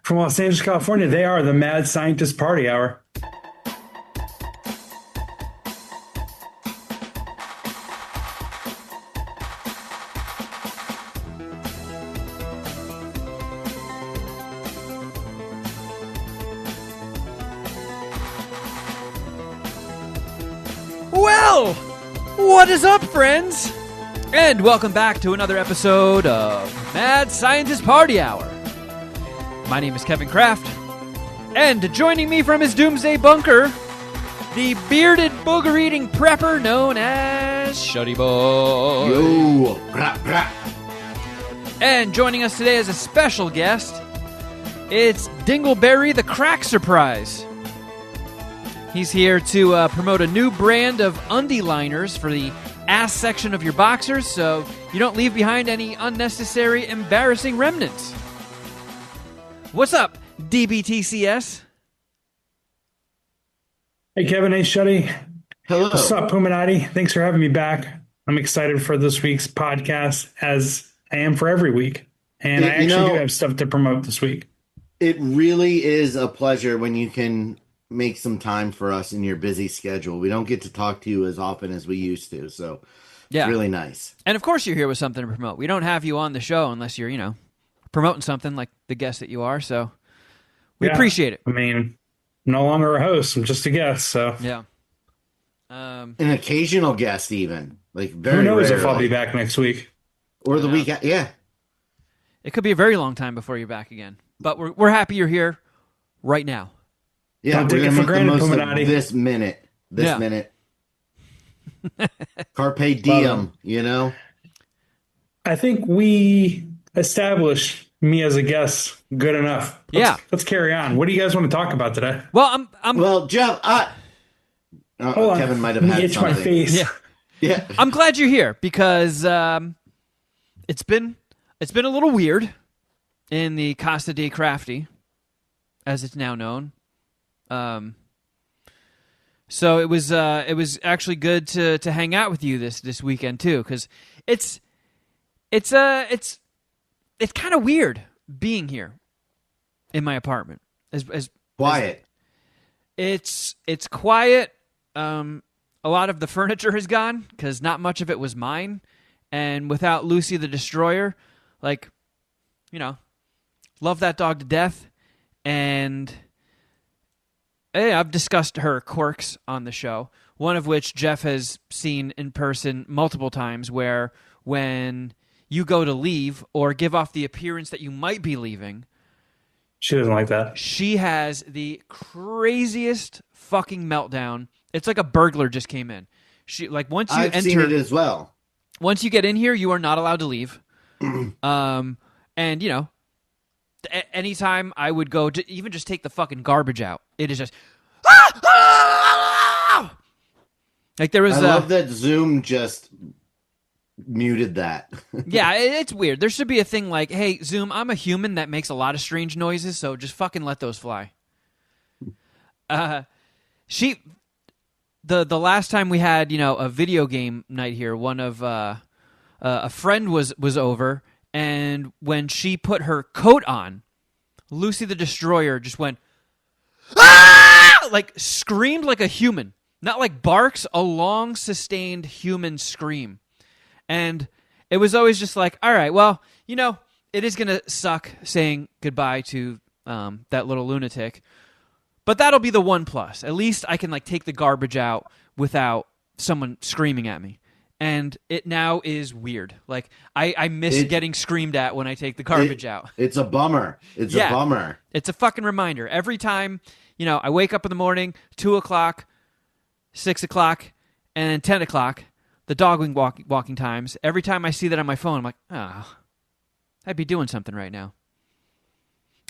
From Los Angeles, California, they are the Mad Scientist Party Hour. Well, what is up, friends? And welcome back to another episode of Mad Scientist Party Hour. My name is Kevin Kraft, and joining me from his doomsday bunker, the bearded booger-eating prepper known as Shuddy Boy. Yo, brah, brah. And joining us today as a special guest, it's Dingleberry the Crack Surprise. He's here to promote a new brand of undie liners for the ass section of your boxers, so you don't leave behind any unnecessary, embarrassing remnants. What's up, DBTCS? Hey, Kevin. Hey, Shuddy. Hello. What's up, Puminati? Thanks for having me back. I'm excited for this week's podcast, as I am for every week. And I actually do have stuff to promote this week. It really is a pleasure when you can make some time for us in your busy schedule. We don't get to talk to you as often as we used to, so it's really nice. And of course you're here with something to promote. We don't have you on the show unless you're, promoting something like the guest that you are, so we appreciate it. I mean, no longer a host. I'm just a guest, so. Yeah. An occasional guest even. Like very Who knows rarely. if I'll be back next week. Or the week, yeah. It could be a very long time before you're back again. But we're happy you're here right now. Yeah, Don't we're take it going to for make the granted, most Puminati. of this minute. This minute. Carpe diem, I think we established me as a guest good enough. Let's carry on. What do you guys want to talk about today? Well, I'm Well, Jeff, Hold on. Kevin might have Let me had itch something. my face. Yeah. I'm glad you're here because it's been a little weird in the Casa de Crafty, as it's now known. So it was actually good to hang out with you this weekend too, because it's kind of weird being here in my apartment. As Quiet. it's quiet. A lot of the furniture has gone because not much of it was mine, and without Lucy the Destroyer, love that dog to death, and I've discussed her quirks on the show. One of which Jeff has seen in person multiple times, where when you go to leave or give off the appearance that you might be leaving, She doesn't like that. she has the craziest fucking meltdown. It's like a burglar just came in. I've seen it as well. Once you get in here, you are not allowed to leave. Anytime I would go to even just take the fucking garbage out, it is just like there was. I love that Zoom just muted that. Yeah, it's weird. There should be a thing like, "Hey, Zoom, I'm a human that makes a lot of strange noises, so just fucking let those fly." The last time we had a video game night here, one of a friend was over, and when she put her coat on, Lucy the Destroyer just went like screamed like a human, not like barks, a long sustained human scream. And it was always just like, all right, well, it is going to suck saying goodbye to that little lunatic. But that'll be the one plus. At least I can take the garbage out without someone screaming at me. And it now is weird. I miss getting screamed at when I take the garbage out. It's a bummer. It's a bummer. It's a fucking reminder. Every time, I wake up in the morning, 2 o'clock, 6 o'clock, and then 10 o'clock, the dog walking times. Every time I see that on my phone, I'm like, I'd be doing something right now.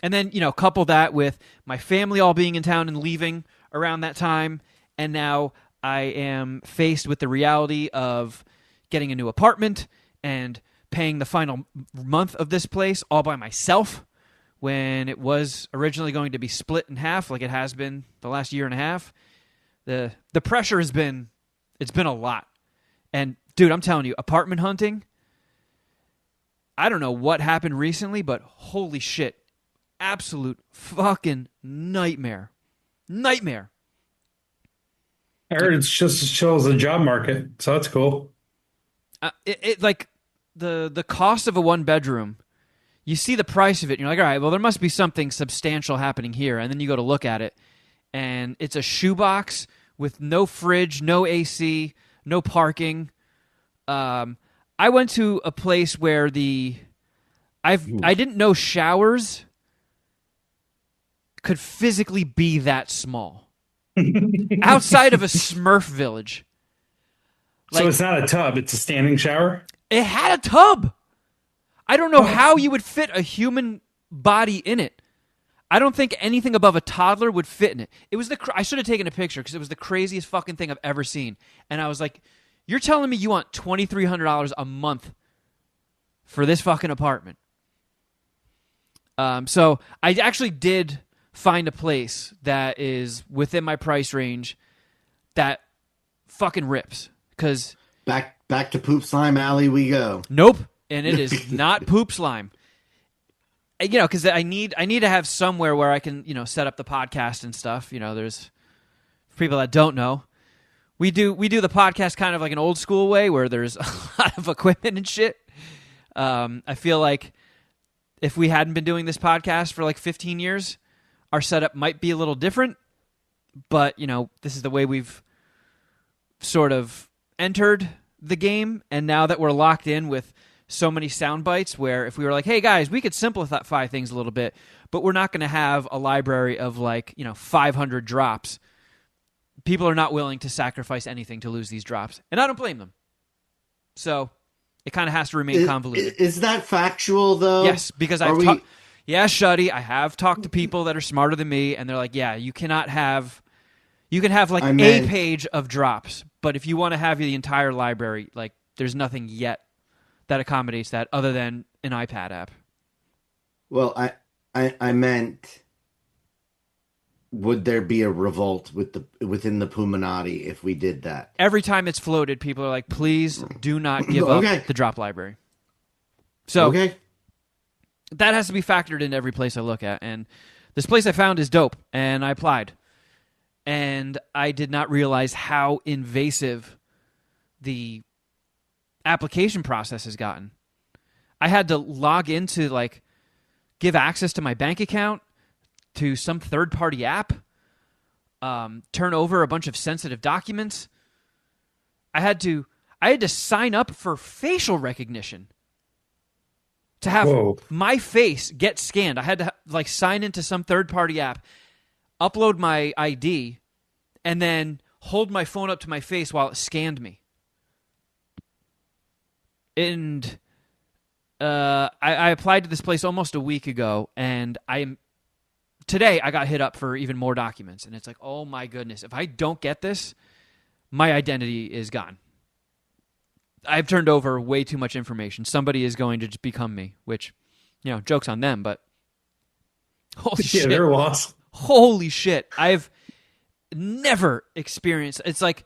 And then, couple that with my family all being in town and leaving around that time, and now I am faced with the reality of getting a new apartment and paying the final month of this place all by myself when it was originally going to be split in half like it has been the last year and a half. The pressure it's been a lot. And dude, I'm telling you, apartment hunting, I don't know what happened recently, but holy shit, absolute fucking nightmare. Nightmare. I heard it's just as chill as the job market, so that's cool. Like the cost of a one bedroom, you see the price of it, and you're like, all right, well, there must be something substantial happening here. And then you go to look at it, and it's a shoebox with no fridge, no AC, no parking. I went to a place where I didn't know showers could physically be that small. Outside of a Smurf village. So it's not a tub, it's a standing shower? It had a tub. I don't know how you would fit a human body in it. I don't think anything above a toddler would fit in it. It was I should have taken a picture because it was the craziest fucking thing I've ever seen. And I was like, you're telling me you want $2,300 a month for this fucking apartment? So I actually did find a place that is within my price range that fucking rips. Because back to Poop Slime Alley we go. Nope, and it is not Poop Slime. You know, because I need to have somewhere where I can, you know, set up the podcast and stuff. You know, there's for people that don't know, we do the podcast kind of like an old school way where there's a lot of equipment and shit. I feel like if we hadn't been doing this podcast for like 15 years, our setup might be a little different. But, you know, this is the way we've sort of entered the game. And now that we're locked in with so many sound bites where if we were like, hey guys, we could simplify things a little bit, but we're not going to have a library of like, you know, 500 drops. People are not willing to sacrifice anything to lose these drops. And I don't blame them. So it kind of has to remain convoluted. Is that factual though? Yes, because yeah, Shuddy, I have talked to people that are smarter than me, and they're like, yeah, you can have like a page of drops, but if you want to have the entire library, like there's nothing yet that accommodates that other than an iPad app. Well, I meant, would there be a revolt within the Puminati if we did that? Every time it's floated, people are like, please do not give up the drop library. So that has to be factored into every place I look at. And this place I found is dope, and I applied. And I did not realize how invasive the application process has gotten. I had to log into, like, give access to my bank account to some third-party app, turn over a bunch of sensitive documents. I had to sign up for facial recognition to have my face get scanned. I had to like sign into some third-party app, upload my ID, and then hold my phone up to my face while it scanned me. And I applied to this place almost a week ago, and today I got hit up for even more documents, and it's like, oh my goodness, if I don't get this, my identity is gone. I've turned over way too much information. Somebody is going to just become me, which, you know, joke's on them, but holy shit. They're lost. Holy shit. I've never experienced, it's like,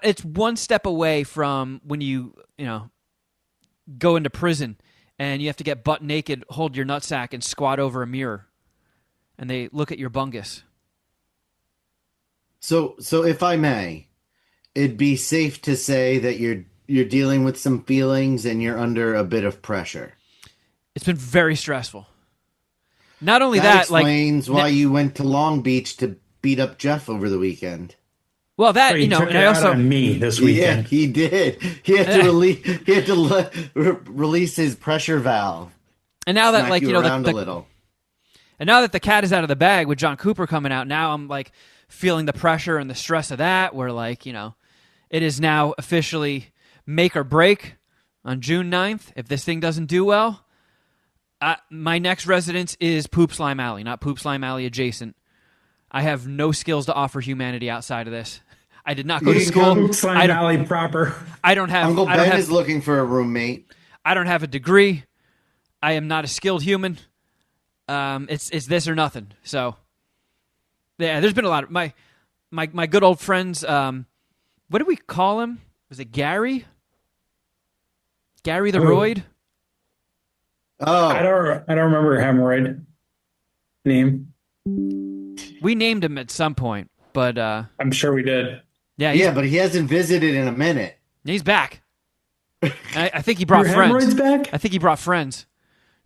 it's one step away from when you know, go into prison and you have to get butt naked, hold your nutsack, and squat over a mirror, and they look at your bungus. So if I may, it'd be safe to say that you're dealing with some feelings and you're under a bit of pressure. It's been very stressful. Not only that explains why you went to Long Beach to beat up Jeff over the weekend. Well, that, you know, and I also on me this weekend. Yeah, he did. He had to release his pressure valve. And now that, like, you know, a little. And now that the cat is out of the bag with John Cooper coming out, now I'm like feeling the pressure and the stress of that, where, like, you know, it is now officially make or break on June 9th. If this thing doesn't do well, my next residence is Poop Slime Alley, not Poop Slime Alley adjacent. I have no skills to offer humanity outside of this. I did not go to school. Poop Slime Alley proper. I don't have. Uncle Ben is looking for a roommate. I don't have a degree. I am not a skilled human. It's this or nothing. So, yeah, there's been a lot of my good old friends. What did we call him? Was it Gary? Gary the Roid? Oh, I don't remember hemorrhoid. name. We named him at some point, but I'm sure we did. Yeah, but he hasn't visited in a minute. He's back. I think he brought Your friends. hemorrhoids back? I think he brought friends.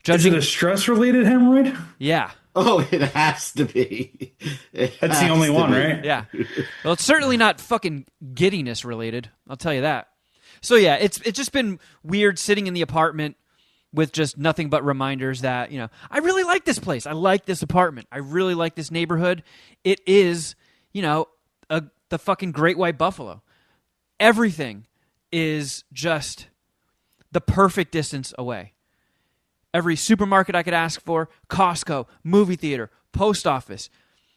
Is it a stress-related hemorrhoid? Yeah. Oh, it has to be. That's the only one, right? Yeah. Well, it's certainly not fucking giddiness related. I'll tell you that. So yeah, it's just been weird sitting in the apartment with just nothing but reminders that, I really like this place. I like this apartment. I really like this neighborhood. It is, the fucking Great White Buffalo. Everything is just the perfect distance away. Every supermarket I could ask for, Costco, movie theater, post office,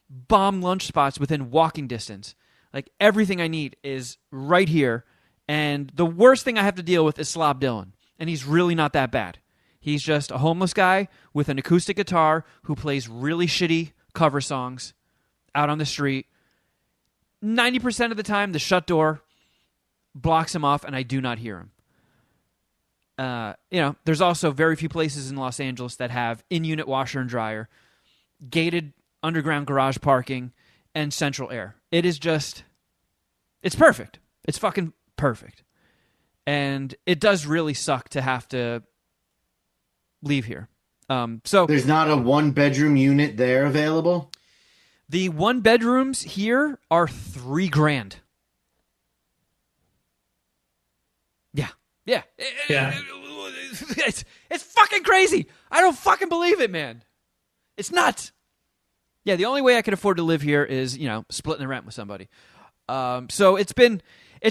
bomb lunch spots within walking distance. Like, everything I need is right here. And the worst thing I have to deal with is Slob Dylan. And he's really not that bad. He's just a homeless guy with an acoustic guitar who plays really shitty cover songs out on the street. 90% of the time, the shut door blocks him off, and I do not hear him. There's also very few places in Los Angeles that have in-unit washer and dryer, gated underground garage parking, and central air. It is just, it's perfect. It's fucking perfect. And it does really suck to have to leave here. So there's not a 1-bedroom unit there available? The 1-bedrooms here are $3,000. Yeah. Yeah. It's fucking crazy. I don't fucking believe it, man. It's nuts. Yeah, the only way I can afford to live here is, splitting the rent with somebody. So it's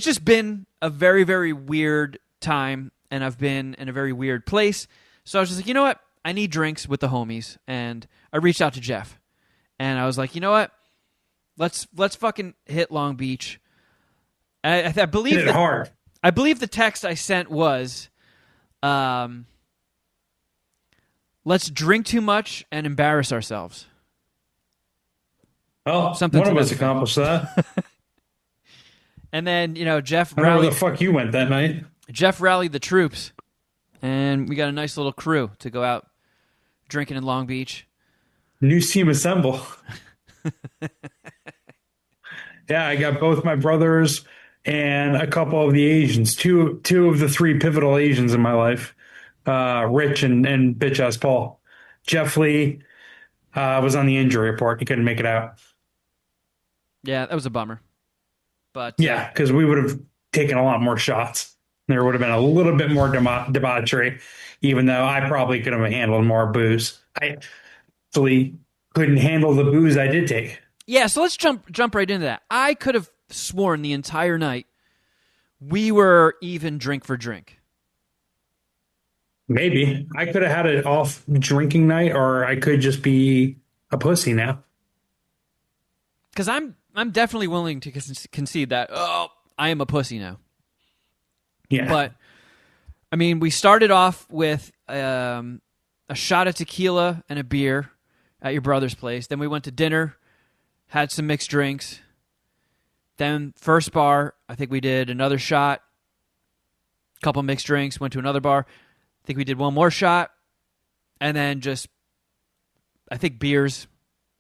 just been a very, very weird time, and I've been in a very weird place. So I was just like, you know what? I need drinks with the homies, and I reached out to Jeff, and I was like, you know what? Let's fucking hit Long Beach. I believe hit it hard. I believe the text I sent was, let's drink too much and embarrass ourselves. Oh, something one of us accomplished that. And then, Jeff I don't know rallied. where the fuck you went that night. Jeff rallied the troops, and we got a nice little crew to go out drinking in Long Beach. New team assemble. Yeah, I got both my brothers and a couple of the Asians, two of the 3 pivotal Asians in my life, Rich and bitch ass Paul. Jeff Lee was on the injury report. He couldn't make it out. Yeah, that was a bummer. But yeah, because we would have taken a lot more shots. There would have been a little bit more debauchery, even though I probably could have handled more booze. I actually couldn't handle the booze I did take. Yeah, so let's jump right into that. I could have sworn the entire night we were even drink for drink. Maybe. I could have had an off drinking night, or I could just be a pussy now. Because I'm definitely willing to concede that, I am a pussy now. Yeah. But, I mean, we started off with a shot of tequila and a beer at your brother's place. Then we went to dinner, had some mixed drinks. Then first bar, I think we did another shot, a couple mixed drinks, went to another bar. I think we did one more shot, and then just, I think, beers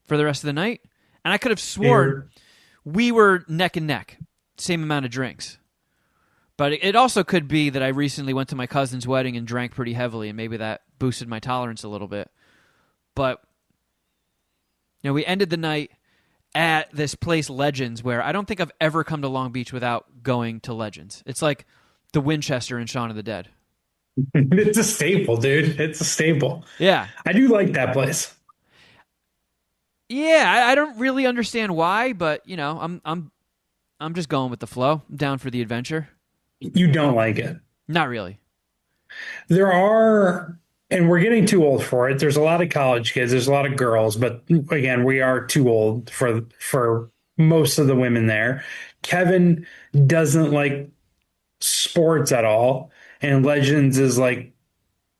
for the rest of the night. And I could have sworn we were neck and neck, same amount of drinks. But it also could be that I recently went to my cousin's wedding and drank pretty heavily, and maybe that boosted my tolerance a little bit. But, we ended the night at this place, Legends, where I don't think I've ever come to Long Beach without going to Legends. It's like the Winchester in Shaun of the Dead. It's a staple, dude. It's a staple. Yeah. I do like that place. Yeah, I don't really understand why, but I'm just going with the flow. I'm down for the adventure. You don't like it? Not really. There are, and we're getting too old for it. There's a lot of college kids. There's a lot of girls, but again, we are too old for most of the women there. Kevin doesn't like sports at all, and Legends is like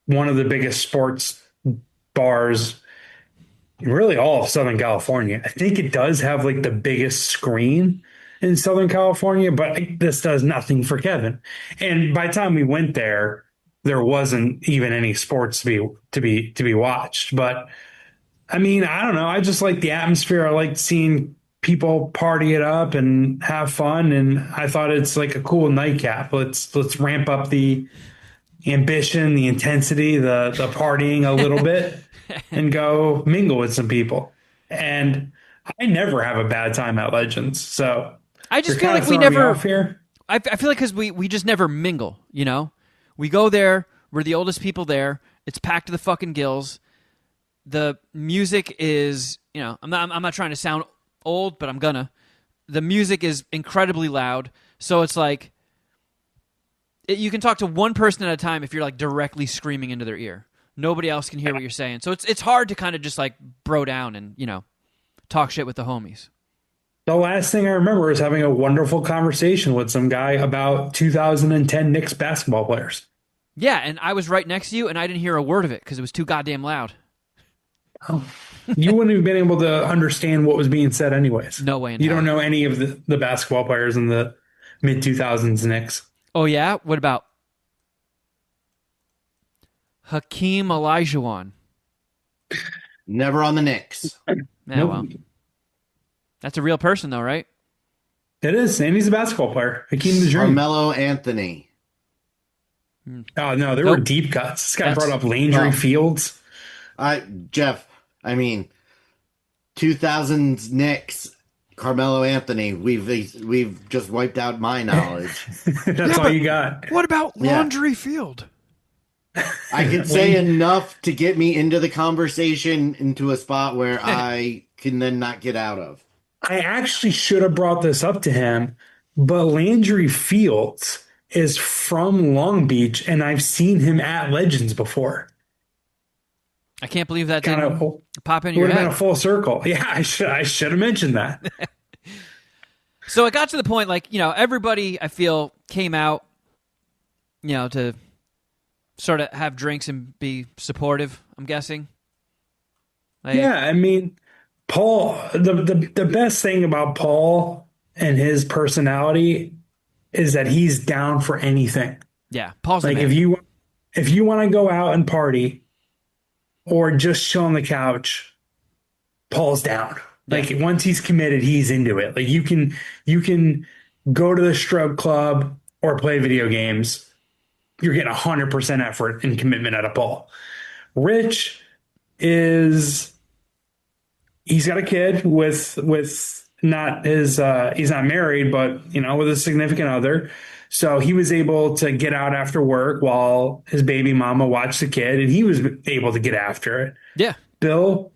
one of the biggest sports bars in really all of Southern California. I think it does have like the biggest screen in Southern California, but this does nothing for Kevin. And by the time we went there wasn't even any sports to be watched. But I mean, I don't know. I just like the atmosphere. I like seeing people party it up and have fun. And I thought it's like a cool nightcap. Let's ramp up the ambition, the intensity, the partying a little bit, and go mingle with some people. And I never have a bad time at Legends. So I you're just feel kind like of we throwing me never. off here. I feel like because we just never mingle. We go there. We're the oldest people there. It's packed to the fucking gills. The music is, I'm not trying to sound old, but I'm gonna. The music is incredibly loud, so it's like you can talk to one person at a time if you're like directly screaming into their ear. Nobody else can hear what you're saying, so it's hard to kind of just like bro down and talk shit with the homies. The last thing I remember is having a wonderful conversation with some guy about 2010 Knicks basketball players. Yeah, and I was right next to you, and I didn't hear a word of it because it was too goddamn loud. Oh, you wouldn't have been able to understand what was being said anyways. No way in You hell. don't know any of the basketball players in the mid 2000s Knicks. Oh yeah, what about Hakeem Olajuwon? Never on the Knicks. Yeah, Nope. well, that's a real person though, right? It is, and he's a basketball player. Hakeem the Dream. Carmelo Anthony. Oh no, there were Nope. deep cuts. This guy That's- brought up Landry Oh. Fields. Jeff, I mean, 2000s Knicks, Carmelo Anthony. We've just wiped out my knowledge. That's all you got. What about Yeah. Laundry Field? I could say enough to get me into the conversation into a spot where I can then not get out of. I actually should have brought this up to him, but Landry Fields is from Long Beach, and I've seen him at Legends before. I can't believe that Kind didn't of pop into would your have been a head. full circle. Yeah, I should have mentioned that. So it got to the point, like, everybody, I feel, came out, to sort of have drinks and be supportive, I'm guessing. Like, Yeah, I mean, Paul. The best thing about Paul and his personality is that he's down for anything. Yeah, Paul's the Like man. if you want to go out and party or just chill on the couch, Paul's down. Like once he's committed, he's into it. Like you can go to the stroke club or play video games. You're getting 100% effort and commitment out of Paul. Rich is he's got a kid with not his he's not married, but with a significant other. So he was able to get out after work while his baby mama watched the kid, and he was able to get after it. Yeah. Bill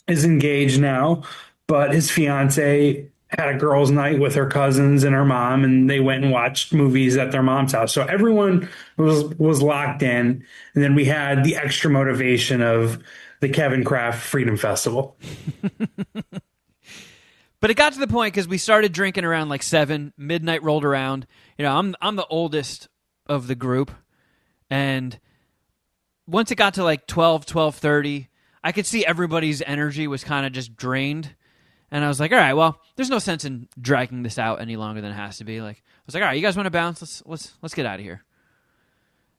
is engaged now, but his fiance had a girls' night with her cousins and her mom, and they went and watched movies at their mom's house. So everyone was locked in, and then we had the extra motivation of the Kevin Kraft Freedom Festival. But it got to the point because we started drinking around like 7, midnight rolled around. I'm the oldest of the group, and once it got to like 12:30, I could see everybody's energy was kind of just drained. And I was like, all right, well, there's no sense in dragging this out any longer than it has to be. Like, I was like, all right, you guys want to bounce? Let's get out of here.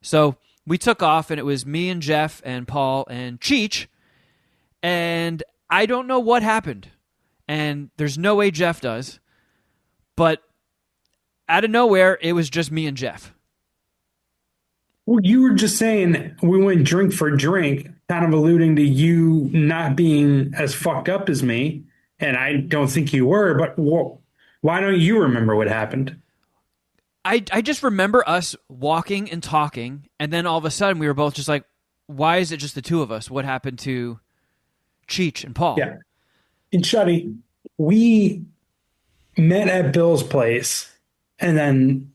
So we took off, and it was me and Jeff and Paul and Cheech. And I don't know what happened. And there's no way Jeff does. But out of nowhere, it was just me and Jeff. Well, you were just saying we went drink for drink, kind of alluding to you not being as fucked up as me. And I don't think you were, but why don't you remember what happened? I just remember us walking and talking, and then all of a sudden we were both just like, why is it just the two of us? What happened to Cheech and Paul? Yeah. And Shuddy, we met at Bill's place, and then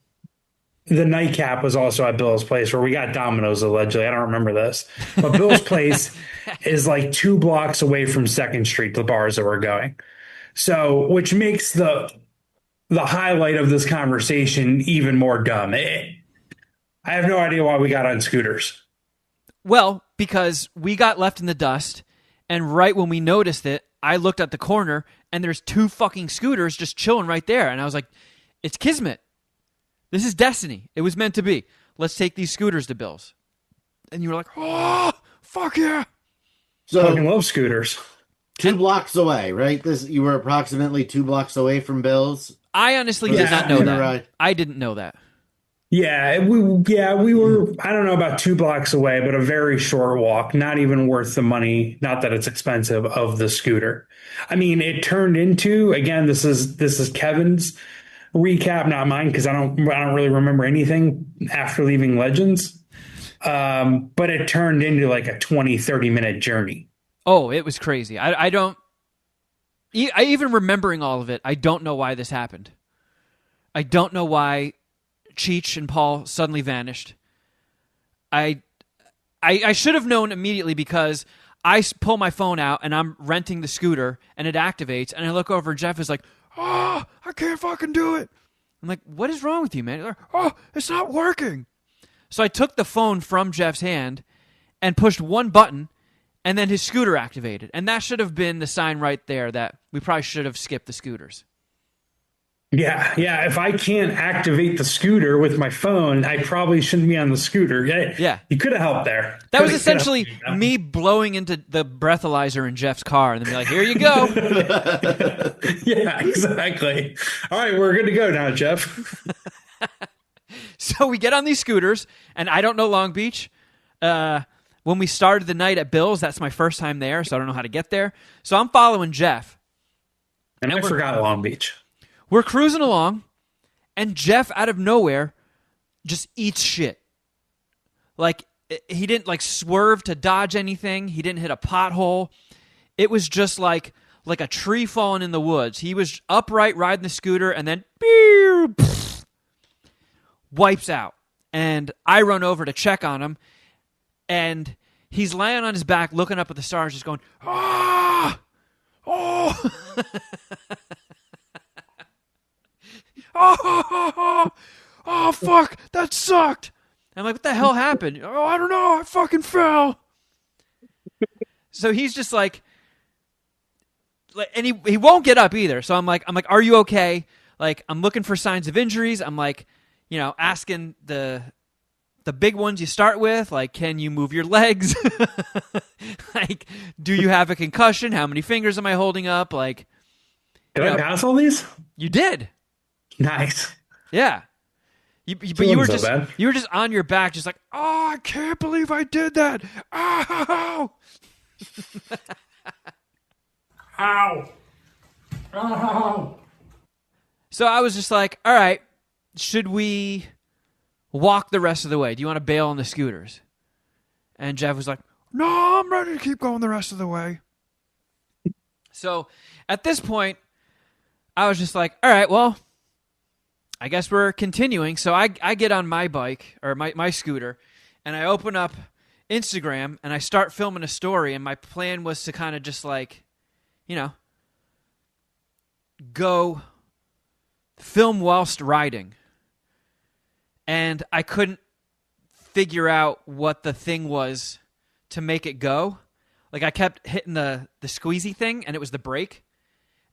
the nightcap was also at Bill's place where we got Domino's allegedly. I don't remember this. But Bill's place is like 2 blocks away from 2nd Street, the bars that we're going. So, which makes the highlight of this conversation even more dumb. I have no idea why we got on scooters. Well, because we got left in the dust, and right when we noticed it, I looked at the corner, and there's 2 fucking scooters just chilling right there. And I was like, it's Kismet. This is destiny. It was meant to be. Let's take these scooters to Bill's. And you were like, oh, fuck yeah. Fucking So love scooters. 2 blocks away, right? You were approximately 2 blocks away from Bill's I honestly for the did not know scooter that. ride. I didn't know that. We were, I don't know, about 2 blocks away, but a very short walk, not even worth the money, not that it's expensive, of the scooter. I mean, it turned into, again, this is Kevin's recap, not mine, because I don't really remember anything after leaving Legends. But it turned into like a 20-30 minute journey. Oh, it was crazy. I don't. I even remembering all of it, I don't know why this happened. I don't know why Cheech and Paul suddenly vanished. I should have known immediately because I pull my phone out and I'm renting the scooter and it activates and I look over and Jeff is like, "Oh, I can't fucking do it." I'm like, "What is wrong with you, man?" Like, "Oh, it's not working." So I took the phone from Jeff's hand and pushed one button, and then his scooter activated. And that should have been the sign right there that we probably should have skipped the scooters. Yeah. If I can't activate the scooter with my phone, I probably shouldn't be on the scooter. Yeah. You could have helped there. That was essentially me blowing into the breathalyzer in Jeff's car and then be like, "Here you go." Yeah, exactly. All right, we're good to go now, Jeff. So we get on these scooters, and I don't know Long Beach. When we started the night at Bill's, that's my first time there, so I don't know how to get there. So I'm following Jeff. And I forgot Long Beach. We're cruising along, and Jeff, out of nowhere, just eats shit. Like, he didn't, like, swerve to dodge anything. He didn't hit a pothole. It was just like a tree falling in the woods. He was upright riding the scooter, and then wipes out. And I run over to check on him, and he's laying on his back looking up at the stars just going, "Ah! Oh!" Oh, fuck, that sucked. I'm like, "What the hell happened?" "Oh, I don't know, I fucking fell." So he's just like, and he won't get up either. So I'm like, "Are you okay?" Like, I'm looking for signs of injuries. I'm like, asking the big ones you start with, like, can you move your legs? Like, do you have a concussion? How many fingers am I holding up? Like, did I pass all these? You did. Nice. Yeah. But you were so just bad. You were just on your back, just like, "Oh, I can't believe I did that. Ow!" Ow. Ow. So I was just like, "All right, should we walk the rest of the way? Do you want to bail on the scooters?" And Jeff was like, "No, I'm ready to keep going the rest of the way." So at this point, I was just like, "All right, well, I guess we're continuing." So I get on my bike, or my scooter, and I open up Instagram, and I start filming a story, and my plan was to kind of just like, go film whilst riding. And I couldn't figure out what the thing was to make it go. Like, I kept hitting the squeezy thing, and it was the brake.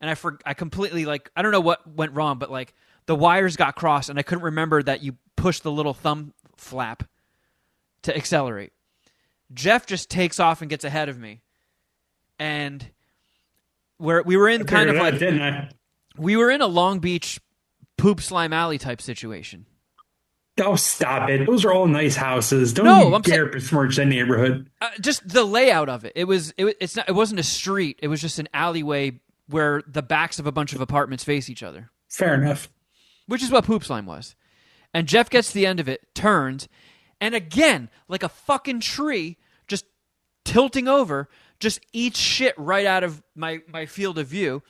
And I completely, like, I don't know what went wrong, but, like, the wires got crossed, and I couldn't remember that you push the little thumb flap to accelerate. Jeff just takes off and gets ahead of me. And we were in kind of like, didn't I? We were in a Long Beach poop slime alley type situation. Oh, stop it. Those are all nice houses. Don't No, dare besmirch that neighborhood. Just the layout of it. It wasn't a street. It was just an alleyway where the backs of a bunch of apartments face each other. Fair enough. Which is what poop slime was. And Jeff gets to the end of it, turns, and again, like a fucking tree, just tilting over, just eats shit right out of my field of view.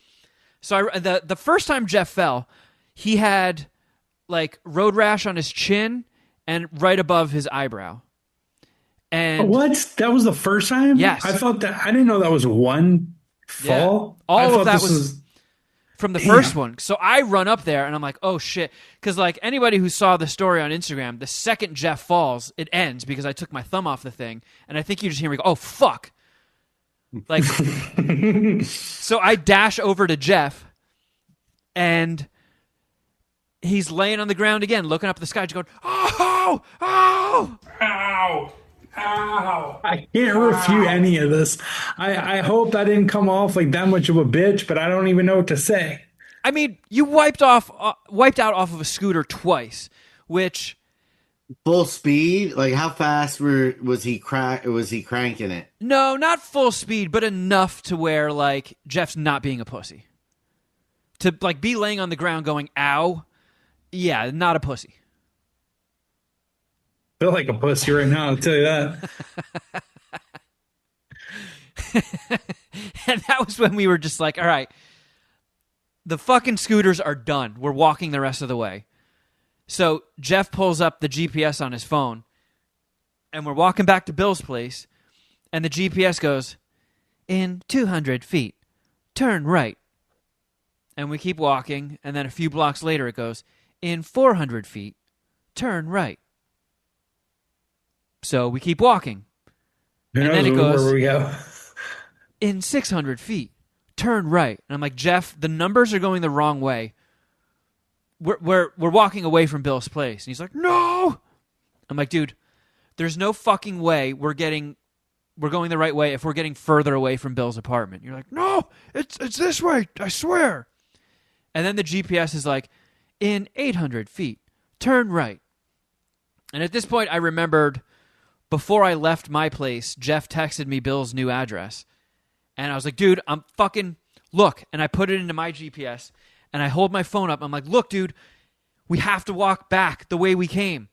So the first time Jeff fell, he had like road rash on his chin and right above his eyebrow. And what? That was the first time? Yes. I didn't know that was one fall. Yeah. All of that this was from the first one. So I run up there and I'm like, "Oh shit." Because like anybody who saw the story on Instagram, the second Jeff falls, it ends because I took my thumb off the thing. And I think you just hear me go, "Oh fuck." Like, so I dash over to Jeff and he's laying on the ground again, looking up at the sky, just going, "Oh, oh, ow, Ow. I can't refute any of this. I hope I didn't come off like that much of a bitch, but I don't even know what to say. I mean, you wiped out off of a scooter twice, which Full speed? Like how fast was he cranking it? no, not full speed, but enough to where like Jeff's not being a pussy. To like be laying on the ground going ow, yeah, not a pussy. Feel like a pussy right now, I'll tell you that. And that was when we were just like, all right, the fucking scooters are done. We're walking the rest of the way. So Jeff pulls up the GPS on his phone, and we're walking back to Bill's place, and the GPS goes, in 200 feet, turn right. And we keep walking, and then a few blocks later it goes, in 400 feet, turn right. So we keep walking. And then it goes, where we go. in 600 feet, turn right. And I'm like, Jeff, the numbers are going the wrong way. We're walking away from Bill's place. And he's like, no. I'm like, dude, there's no fucking way we're going the right way if we're getting further away from Bill's apartment. You're like, no, it's this way, I swear. And then the GPS is like, in 800 feet, turn right. And at this point, I remembered before I left my place, Jeff texted me Bill's new address. And I was like, dude, I'm fucking, look. And I put it into my GPS, and I hold my phone up. I'm like, look, dude, we have to walk back the way we came.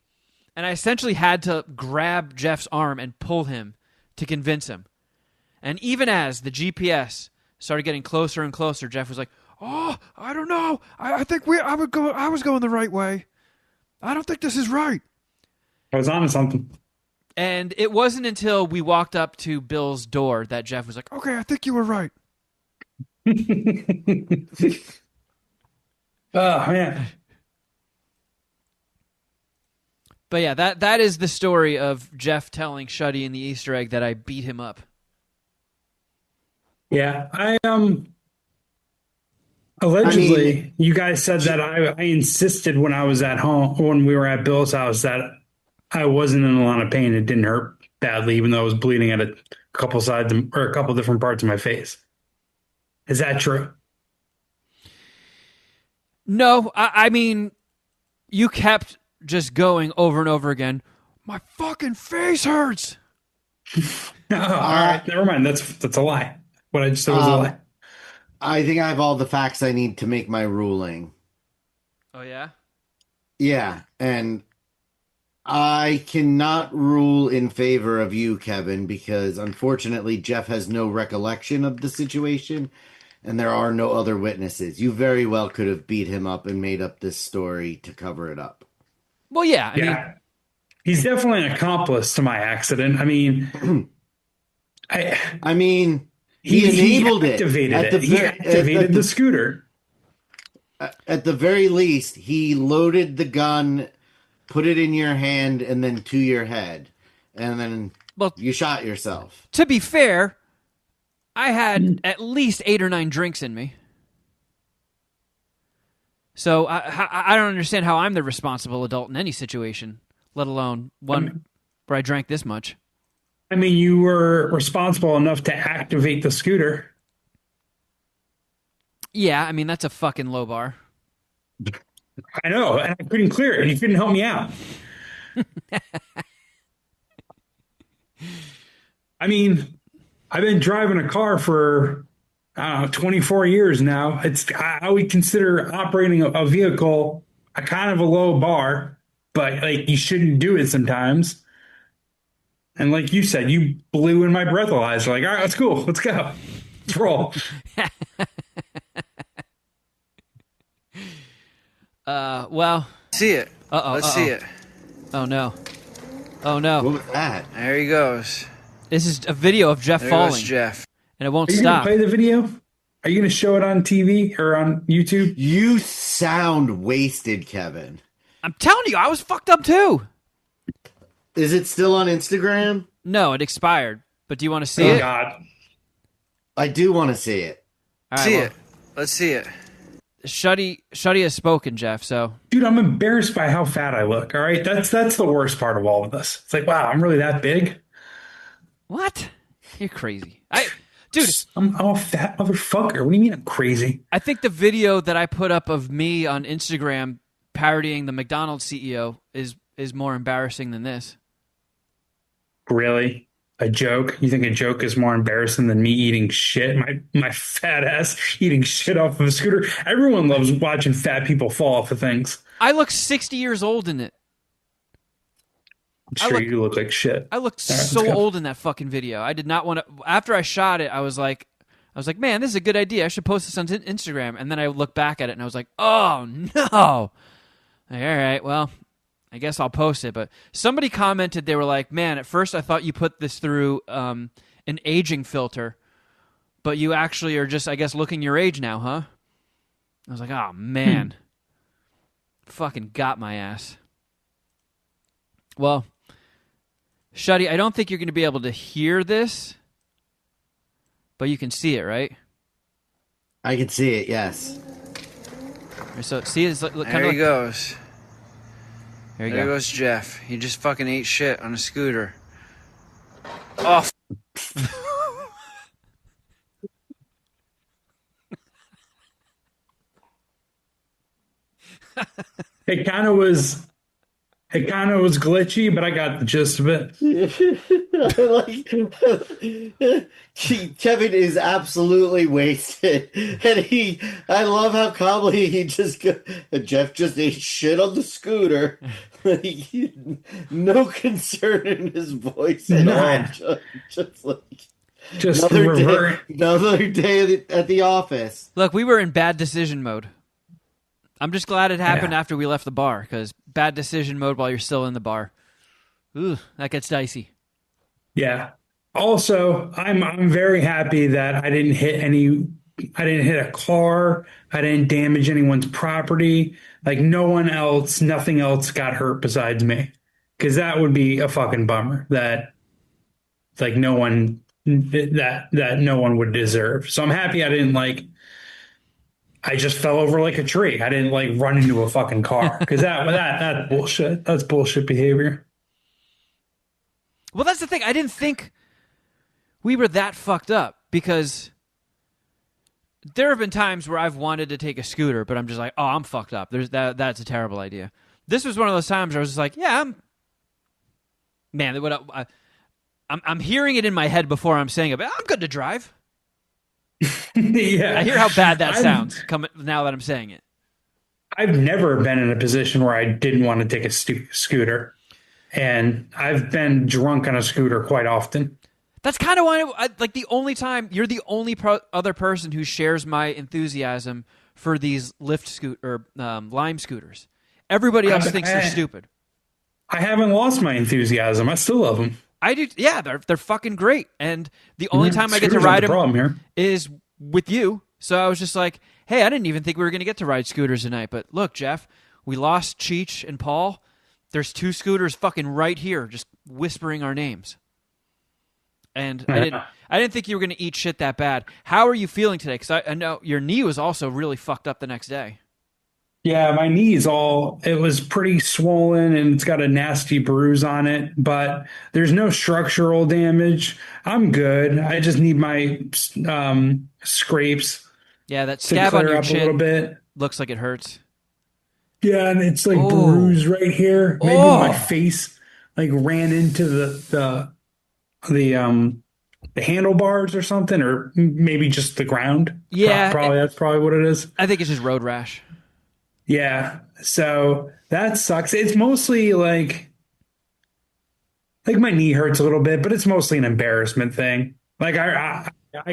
And I essentially had to grab Jeff's arm and pull him to convince him. And even as the GPS started getting closer and closer, Jeff was like, oh, I don't know. I think I was going the right way. I don't think this is right. I was on to something. And it wasn't until we walked up to Bill's door that Jeff was like, okay, I think you were right. Oh, man. But yeah, that is the story of Jeff telling Shuddy in the Easter egg that I beat him up. Yeah, allegedly, you guys said that I insisted when I was at home, when we were at Bill's house, that I wasn't in a lot of pain. It didn't hurt badly, even though I was bleeding at a couple sides or a couple different parts of my face. Is that true? No, I mean, you kept just going over and over again. My fucking face hurts. Oh, all right, never mind. That's a lie. What I just said was a lie. I think I have all the facts I need to make my ruling. Oh, yeah? Yeah, and I cannot rule in favor of you, Kevin, because unfortunately Jeff has no recollection of the situation, and there are no other witnesses. You very well could have beat him up and made up this story to cover it up. Well, yeah. I mean, he's definitely an accomplice to my accident. I mean, he enabled it. He activated the scooter. At the very least, he loaded the gun, put it in your hand, and then to your head. And then you shot yourself. To be fair, I had at least 8 or 9 drinks in me. So I don't understand how I'm the responsible adult in any situation, let alone one where I drank this much. I mean, you were responsible enough to activate the scooter. Yeah, I mean, that's a fucking low bar. I know, and I couldn't clear it, and you couldn't help me out. I mean, I've been driving a car for, I don't know, 24 years now. I would consider operating a vehicle a kind of a low bar, but like you shouldn't do it sometimes. And like you said, you blew in my breathalyzer. Like, all right, that's cool. Let's go. Let's roll. Well. See it. Let's see it. Oh, no. Oh, no. What was that? There he goes. This is a video of Jeff There falling. goes Jeff. And it won't Are you stop. going to play the video? Are you going to show it on TV or on YouTube? You sound wasted, Kevin. I'm telling you, I was fucked up too. Is it still on Instagram? No, it expired. But do you want to see Oh, it? God. I do want to see it. All right, See well, it. Let's see it. Shuddy has spoken, Jeff, so. Dude, I'm embarrassed by how fat I look, all right? That's the worst part of all of this. It's like, wow, I'm really that big? What? You're crazy. Dude, I'm a fat motherfucker. What do you mean I'm crazy? I think the video that I put up of me on Instagram parodying the McDonald's CEO is more embarrassing than this. Really? A joke? You think a joke is more embarrassing than me eating shit? My fat ass eating shit off of a scooter. Everyone loves watching fat people fall off of things. I look 60 years old in it. I'm sure you look like shit. I looked so old in that fucking video. I did not want to. After I shot it, I was like, man, this is a good idea. I should post this on Instagram. And then I looked back at it and I was like, oh no. Like, all right, well, I guess I'll post it. But somebody commented, they were like, man, at first I thought you put this through an aging filter, but you actually are just, I guess, looking your age now, huh? I was like, oh man, fucking got my ass. Well, Shuddy, I don't think you're going to be able to hear this, but you can see it, right? I can see it, yes. So, see, it's kind There he goes. There you There go. goes Jeff. He just fucking ate shit on a scooter. Oh, It kind of was glitchy, but I got the gist of it. Kevin is absolutely wasted, and I love how calmly Jeff just ate shit on the scooter. No concern in his voice at all. Just another day at the office. Look, we were in bad decision mode. I'm just glad it happened after we left the bar, because bad decision mode while you're still in the bar. Ooh, that gets dicey. Yeah. Also, I'm very happy that I didn't hit a car. I didn't damage anyone's property. Like nothing else got hurt besides me. Because that would be a fucking bummer that no one would deserve. So I'm happy I didn't I just fell over like a tree. I didn't run into a fucking car, because that's bullshit. That's bullshit behavior. Well, that's the thing. I didn't think we were that fucked up, because there have been times where I've wanted to take a scooter, but I'm just like, oh, I'm fucked up. That's a terrible idea. This was one of those times where I was just like, yeah, I'm hearing it in my head before I'm saying it, but I'm good to drive. Yeah. I hear how bad that sounds now that I'm saying it. I've never been in a position where I didn't want to take a scooter, and I've been drunk on a scooter quite often. That's kind of why, the only time you're the only other person who shares my enthusiasm for these Lime scooters. Everybody else thinks they're stupid. I haven't lost my enthusiasm. I still love them. I do. Yeah, they're fucking great. And the only time I get to ride them is with you. So I was just like, hey, I didn't even think we were going to get to ride scooters tonight. But look, Jeff, we lost Cheech and Paul. There's 2 scooters fucking right here, just whispering our names. And I didn't think you were going to eat shit that bad. How are you feeling today? Because I know your knee was also really fucked up the next day. Yeah, my knee's it was pretty swollen, and it's got a nasty bruise on it, but there's no structural damage. I'm good. I just need my scrapes. Yeah, that scab on your chin a little bit. Looks like it hurts. Yeah, and it's bruised right here. Maybe my face ran into the handlebars or something, or maybe just the ground. Yeah, that's probably what it is. I think it's just road rash. Yeah, so that sucks. It's mostly like my knee hurts a little bit, but it's mostly an embarrassment thing. I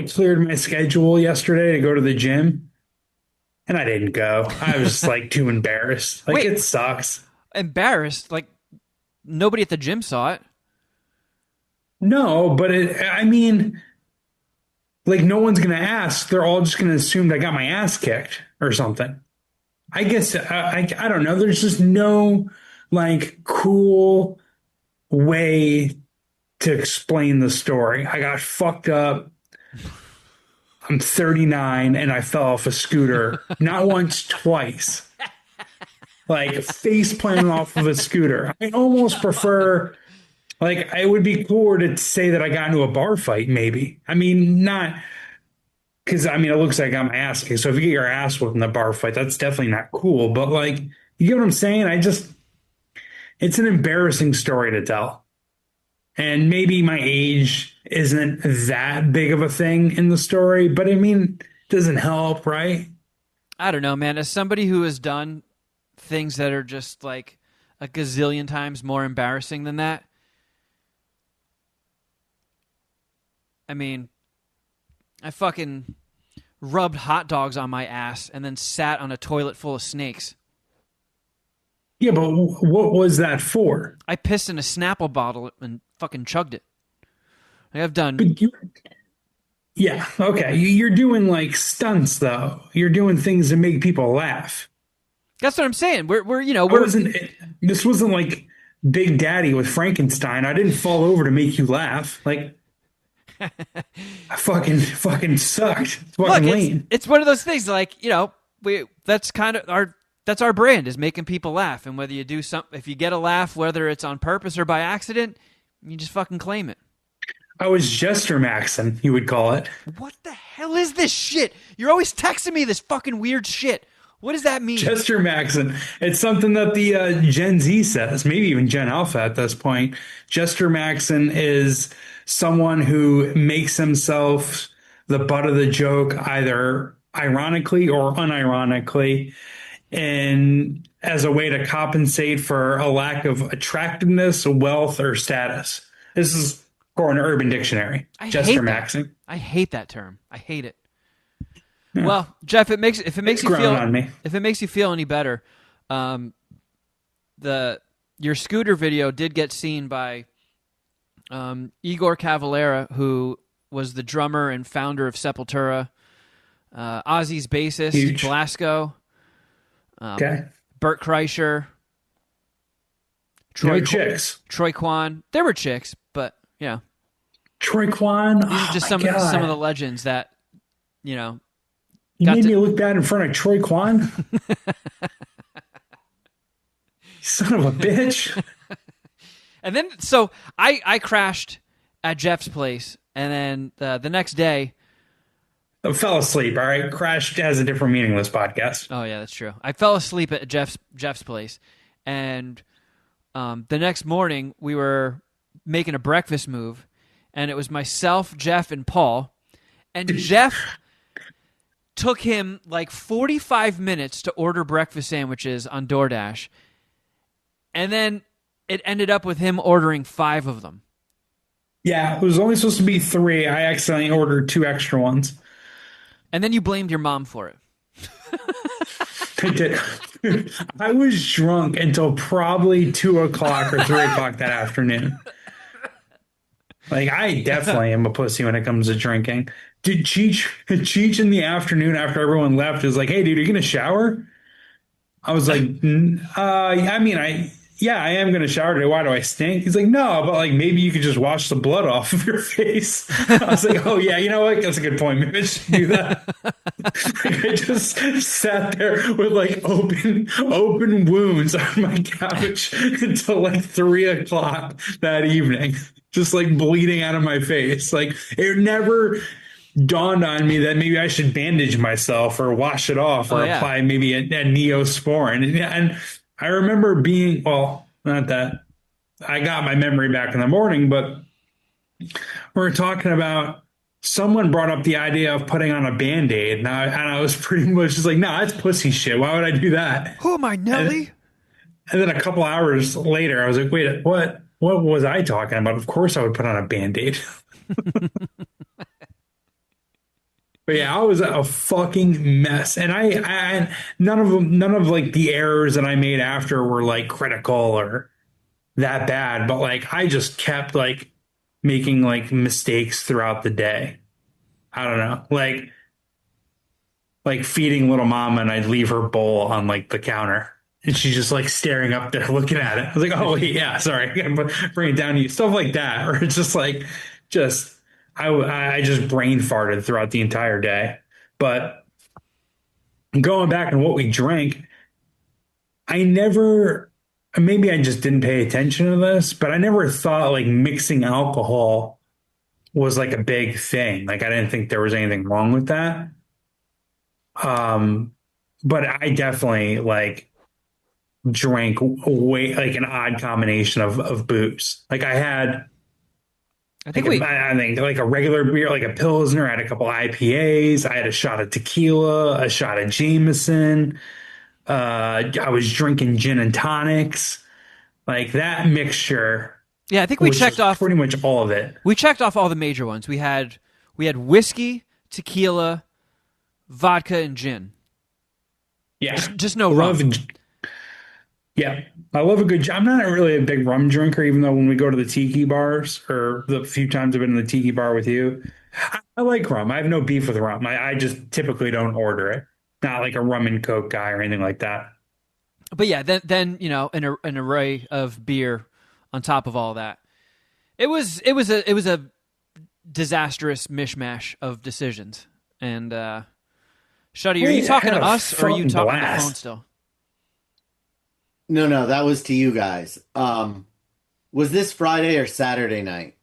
cleared my schedule yesterday to go to the gym, and I didn't go. I was just too embarrassed. Wait, it sucks. Embarrassed? Nobody at the gym saw it. No, but no one's gonna ask. They're all just gonna assume that I got my ass kicked or something. I guess I don't know. There's just no cool way to explain the story. I got fucked up. I'm 39 and I fell off a scooter, not once, twice. Face planting off of a scooter. I almost prefer Like, it would be cooler to say that I got into a bar fight, maybe. I mean, not because I mean, it looks like I got my ass kicked. So if you get your ass whooped in the bar fight, that's definitely not cool. But like, you get what I'm saying? It's an embarrassing story to tell. And maybe my age isn't that big of a thing in the story, but I mean, it doesn't help, right? I don't know, man. As somebody who has done things that are just like a gazillion times more embarrassing than that, I mean, I fucking rubbed hot dogs on my ass and then sat on a toilet full of snakes. Yeah, but what was that for? I pissed in a Snapple bottle and fucking chugged it. Like I've done. But yeah, okay. You're doing like stunts though. You're doing things to make people laugh. That's what I'm saying. We're This wasn't like Big Daddy with Frankenstein. I didn't fall over to make you laugh. Like I fucking sucked. It's fucking look. lame. It's one of those things. Like that's kind of our brand is making people laugh. And whether you do something, if you get a laugh, whether it's on purpose or by accident, you just fucking claim it. I was jester maxing, you would call it. What the hell is this shit? You're always texting me this fucking weird shit. What does that mean? Jester maxing. It's something that the Gen Z says, maybe even Gen Alpha at this point. Jester maxing is someone who makes himself the butt of the joke, either ironically or unironically, and as a way to compensate for a lack of attractiveness, wealth, or status. This is according to Urban Dictionary. Jester maxing. I hate that term. I hate it. Yeah. Well, Jeff, if it makes you feel any better, your scooter video did get seen by Igor Cavalera, who was the drummer and founder of Sepultura, Ozzy's bassist, Huge. Blasco, Okay. Bert Kreischer, Troy Kwan. There were chicks, but yeah. Troy Kwan. These are just some of the legends that, You made me look bad in front of Troy Kwan? Son of a bitch. And then, so I crashed at Jeff's place, and then the next day... I fell asleep, all right? Crashed has a different meaning in this podcast. Oh, yeah, that's true. I fell asleep at Jeff's place, and the next morning, we were making a breakfast move, and it was myself, Jeff, and Paul, and Jeff... took him like 45 minutes to order breakfast sandwiches on DoorDash. And then it ended up with him ordering 5 of them. Yeah, it was only supposed to be 3. I accidentally ordered 2 extra ones. And then you blamed your mom for it. I did. I was drunk until probably 2 o'clock or 3 o'clock that afternoon. Like, I definitely am a pussy when it comes to drinking. Did Cheech in the afternoon after everyone left is like, hey, dude, are you going to shower? I was like, I am going to shower today. Why do I stink? He's like, no, but like maybe you could just wash the blood off of your face. I was like, oh yeah, you know what? That's a good point. Maybe I should do that. Like, I just sat there with like open wounds on my couch until like 3 o'clock that evening, just like bleeding out of my face. Like it never dawned on me that maybe I should bandage myself or wash it off or apply maybe a Neosporin. And I remember being, well, not that I got my memory back in the morning, but we're talking about someone brought up the idea of putting on a Band-Aid. And I was pretty much just like, no, that's pussy shit. Why would I do that? Who am I, Nelly? And then a couple hours later, I was like, wait, what was I talking about? Of course I would put on a Band-Aid. But yeah, I was a fucking mess, and I none of like the errors that I made after were like critical or that bad, but like I just kept like making like mistakes throughout the day. I don't know, like feeding little mama, and I'd leave her bowl on like the counter, and she's just like staring up there looking at it. I was like, oh wait, yeah, sorry, I gotta bring it down to you, stuff like that, or it's just like I just brain farted throughout the entire day. But going back on what we drank, I never maybe I just didn't pay attention to this, but I never thought like mixing alcohol was like a big thing. Like I didn't think there was anything wrong with that. Um, but I definitely like drank way like an odd combination of booze. Like I had I like think we. I think like a regular beer, like a Pilsner. I had a couple IPAs. I had a shot of tequila, a shot of Jameson. I was drinking gin and tonics. Like that mixture, Yeah, I think we which checked was off. pretty much all of it. We checked off all the major ones. We had whiskey, tequila, vodka, and gin. Yeah, Just no love. rum. Yeah, I love a good. I'm not really a big rum drinker, even though when we go to the tiki bars or the few times I've been in the tiki bar with you, I like rum. I have no beef with rum. I just typically don't order it. Not like a rum and coke guy or anything like that. But yeah, then an array of beer on top of all that. It was a disastrous mishmash of decisions. And Shuddy, are you Wait, I talking had to a us or are you fucking talking on the blast. phone still? No, that was to you guys. Was this Friday or Saturday night?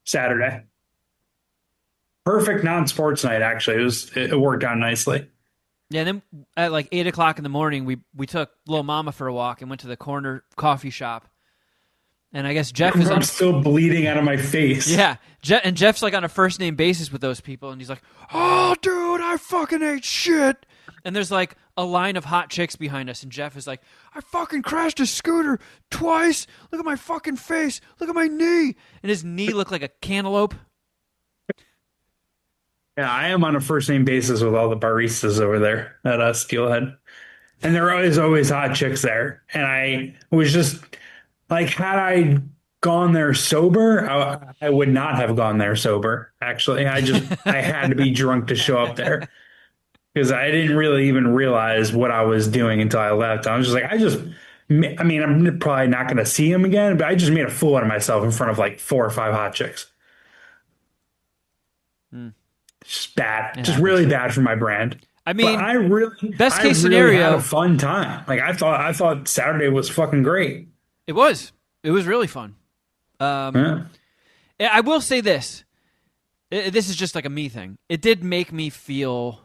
Saturday, perfect non-sports night. Actually, it worked out nicely. Yeah, and then at like 8 o'clock in the morning, we took little mama for a walk and went to the corner coffee shop. And I guess Jeff is on. I'm still bleeding out of my face. Yeah, and Jeff's like on a first name basis with those people, and he's like, "Oh, dude, I fucking ate shit." And there's like a line of hot chicks behind us, and Jeff is like, "I fucking crashed a scooter twice. Look at my fucking face. Look at my knee." And his knee looked like a cantaloupe. Yeah, I am on a first name basis with all the baristas over there at Steelhead. And there are always hot chicks there. And I was just like, had I gone there sober, I would not have gone there sober. Actually, I had to be drunk to show up there because I didn't really even realize what I was doing until I left. I was just like, I mean, I'm probably not going to see him again, but I just made a fool out of myself in front of like 4 or 5 hot chicks. Just bad, It just happens. really bad for my brand. I But mean, I really, best I case really scenario- had a fun time. Like I thought Saturday was fucking great. it was really fun. Yeah. I will say this. This is just like a me thing. It did make me feel,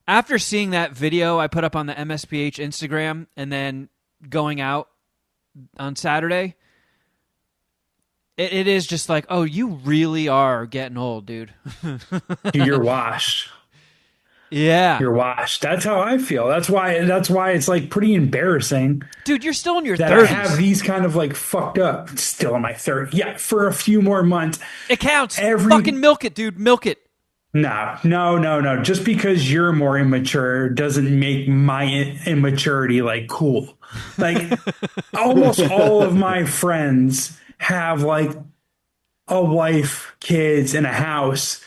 after seeing that video I put up on the MSPH Instagram and then going out on Saturday, it is just like, oh, you really are getting old, dude. You're washed. Yeah. You're washed. That's how I feel. That's why it's like pretty embarrassing Dude, you're still in your that 30s. I have these kind of like fucked up still in my 30s. Yeah, for a few more months. It counts. Every- Fucking milk it, dude. Milk it. No. Just because you're more immature doesn't make my immaturity like cool. Like almost all of my friends have like a wife, kids, and a house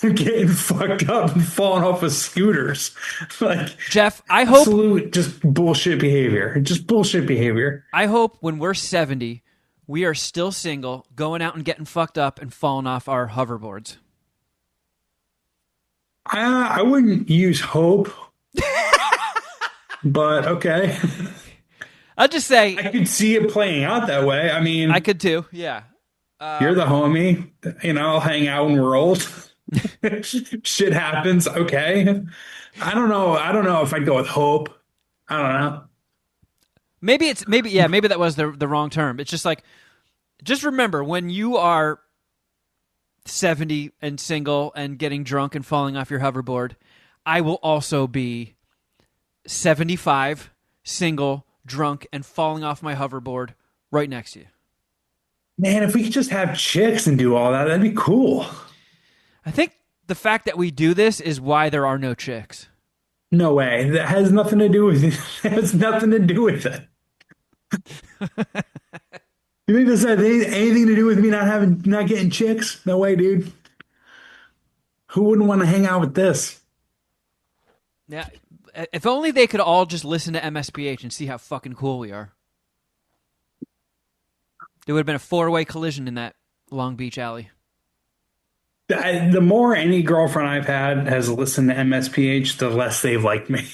getting fucked up and falling off of scooters. Like Jeff, I hope absolute just bullshit behavior. Just bullshit behavior. when we're 70, we are still single, going out and getting fucked up and falling off our hoverboards. I wouldn't use hope. But okay. I'll just say I could see it playing out that way. I mean, I could too. Yeah. you're the homie. You know, I'll hang out when we're old. Shit happens. Okay. I don't know if I'd go with hope. I don't know. Maybe that was the wrong term. It's just like, just remember when you are 70 and single and getting drunk and falling off your hoverboard, I will also be 75, single, drunk, and falling off my hoverboard right next to you. Man, if we could just have chicks and do all that, that'd be cool. I think the fact that we do this is why there are no chicks. No way. That has nothing to do with it. That has nothing to do with it. You think this has anything to do with me not getting chicks? No way, dude. Who wouldn't want to hang out with this? Yeah, if only they could all just listen to MSPH and see how fucking cool we are. There would have been a 4-way collision in that Long Beach alley. The more any girlfriend I've had has listened to MSPH, the less they've liked me.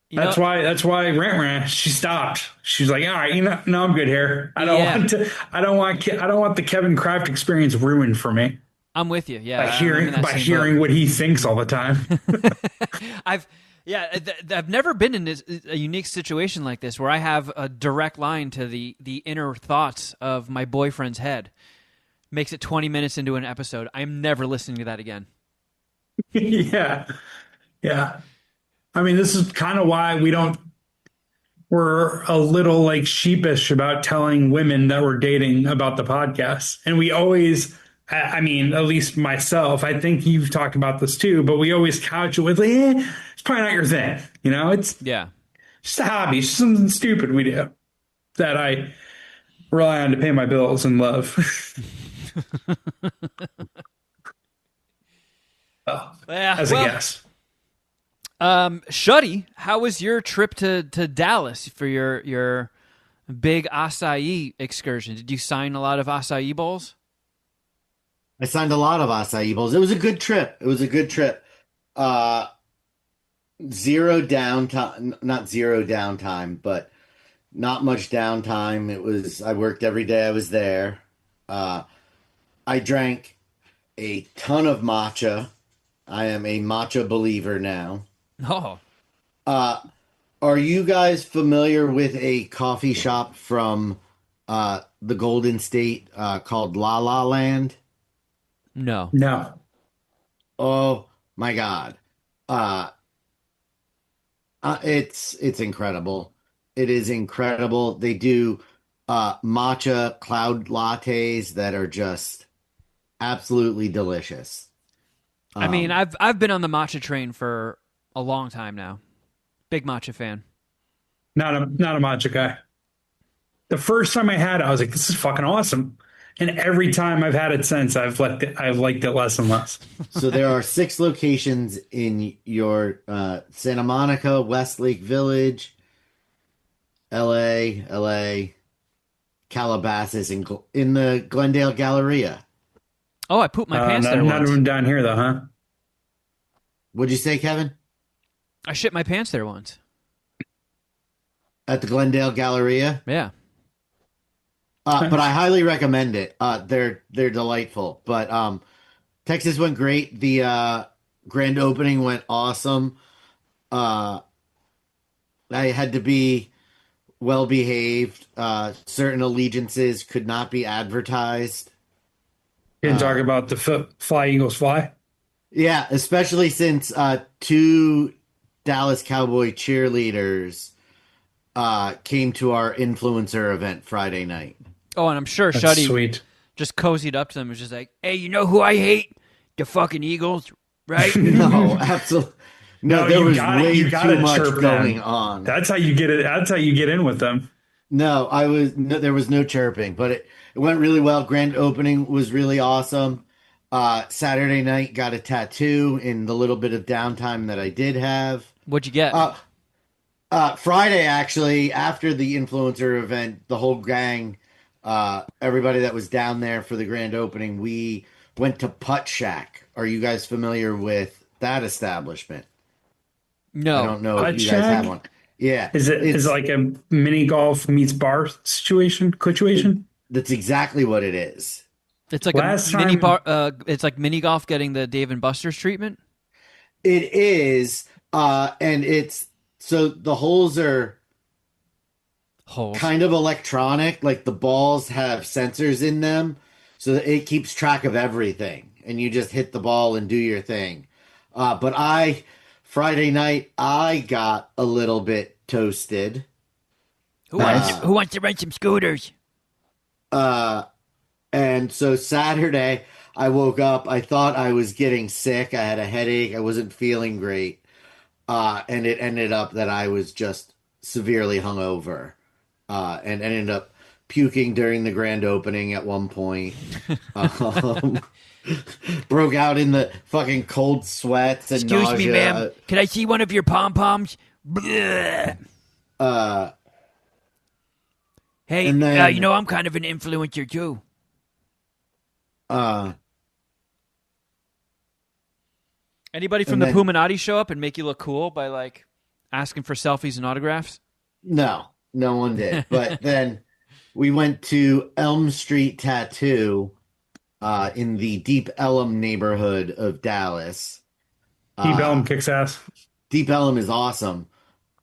You know, That's why Rant Rant, she stopped. She's like, all right, no, I'm good here. Yeah. I don't want the Kevin Kraft experience ruined for me I'm with you. Yeah, I'm in that by same boat. hearing what he thinks all the time. I've I've never been in a unique situation like this where I have a direct line to the inner thoughts of my boyfriend's head. Makes it 20 minutes into an episode. I'm never listening to that again. Yeah. Yeah. I mean, this is kind of why we're a little like sheepish about telling women that we're dating about the podcast. And we always, I mean, at least myself, I think you've talked about this too, but we always couch it with, it's probably not your thing. It's Yeah. just a hobby, it's just something stupid we do that I rely on to pay my bills and love. As a guess. Shuddy, how was your trip to Dallas for your big acai excursion? Did you sign a lot of acai bowls? I signed a lot of acai bowls. It was a good trip. Zero downtime, not zero downtime, but not much downtime. I worked every day I was there. I drank a ton of matcha. I am a matcha believer now. Oh. Are you guys familiar with a coffee shop from the Golden State called La La Land? No. No. Oh my God. It's incredible. It is incredible. They do matcha cloud lattes that are just absolutely delicious. I mean, I've been on the matcha train for a long time now. Big matcha fan. Not a matcha guy. The first time I had it, I was like, this is fucking awesome. And every time I've had it since, I've liked it less and less. So there are 6 locations in your Santa Monica, Westlake Village, LA, Calabasas, and in the Glendale Galleria. Oh, I pooped my pants there once. None of them down here, though, huh? What'd you say, Kevin? I shit my pants there once. At the Glendale Galleria? Yeah. But I highly recommend it. They're delightful. But Texas went great. The grand opening went awesome. I had to be well behaved. Certain allegiances could not be advertised. Didn't talk about the Fly Eagles Fly. Yeah, especially since 2 Dallas Cowboy cheerleaders came to our influencer event Friday night. Oh, and I'm sure That's Shuddy sweet. just cozied up to them and was just like, hey, you know who I hate? The fucking Eagles, right? No, absolutely. No, there was way too much going on. That's how you get it. That's how you get in with them. No, there was no chirping, but it went really well. Grand opening was really awesome. Saturday night got a tattoo in the little bit of downtime that I did have. What'd you get? Friday, actually, after the influencer event, the whole gang, everybody that was down there for the grand opening, we went to Putt Shack. Are you guys familiar with that establishment? No. I don't know Putt if you guys Shack? have one. Yeah. Is it like a mini golf meets bar situation? That's exactly what it is. It's like mini bar. It's like mini golf getting the Dave and Buster's treatment. It is, and it's so the holes are kind of electronic. Like the balls have sensors in them, so that it keeps track of everything, and you just hit the ball and do your thing. But Friday night I got a little bit toasted. Who wants to rent some scooters? And so Saturday, I woke up. I thought I was getting sick. I had a headache. I wasn't feeling great. And it ended up that I was just severely hungover. And ended up puking during the grand opening at one point. Broke out in the fucking cold sweats and Excuse nausea. me, ma'am. Can I see one of your pom-poms? Hey, And then- you know I'm kind of an influencer too. Anybody from And the then- Puminati show up and make you look cool by like asking for selfies and autographs? No, no one did. But then we went to Elm Street Tattoo in the Deep Ellum neighborhood of Dallas. Deep Ellum Uh, kicks ass. Deep Ellum is awesome.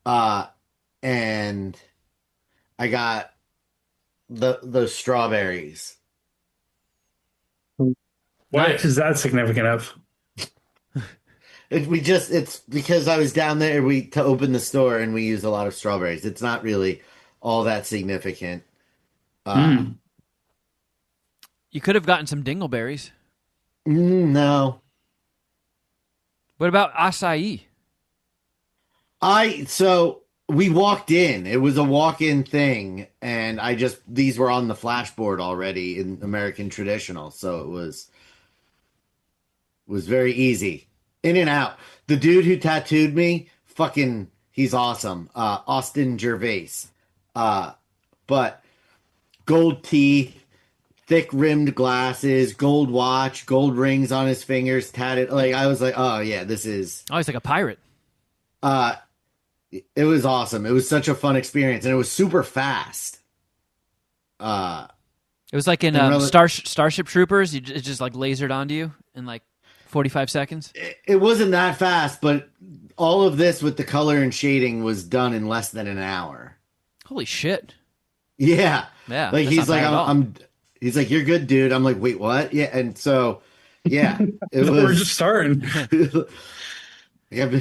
And I got the strawberries. What Nice. is that significant of? It's because I was down there to open the store and we used a lot of strawberries. It's not really all that significant. Uh, Mm. You could have gotten some dingleberries. no. What about acai? So we walked in. It was a walk-in thing, and these were on the flashboard already in American traditional, so it was very easy. In and out. The dude who tattooed me, he's awesome. Austin Gervais. But gold teeth, thick rimmed glasses, gold watch, gold rings on his fingers, tatted. Like I was like, oh yeah, this is. Oh, he's like a pirate. It was awesome. It was such a fun experience, and it was super fast. It was like in Starship Troopers. It just like lasered onto you in like 45 seconds. It wasn't that fast, but all of this with the color and shading was done in less than an hour. Holy shit. Yeah. Yeah. Like that's he's not like, bad at all. he's like, you're good, dude. I'm like, wait, what? Yeah. And so, yeah, it We're was, just starting. yeah,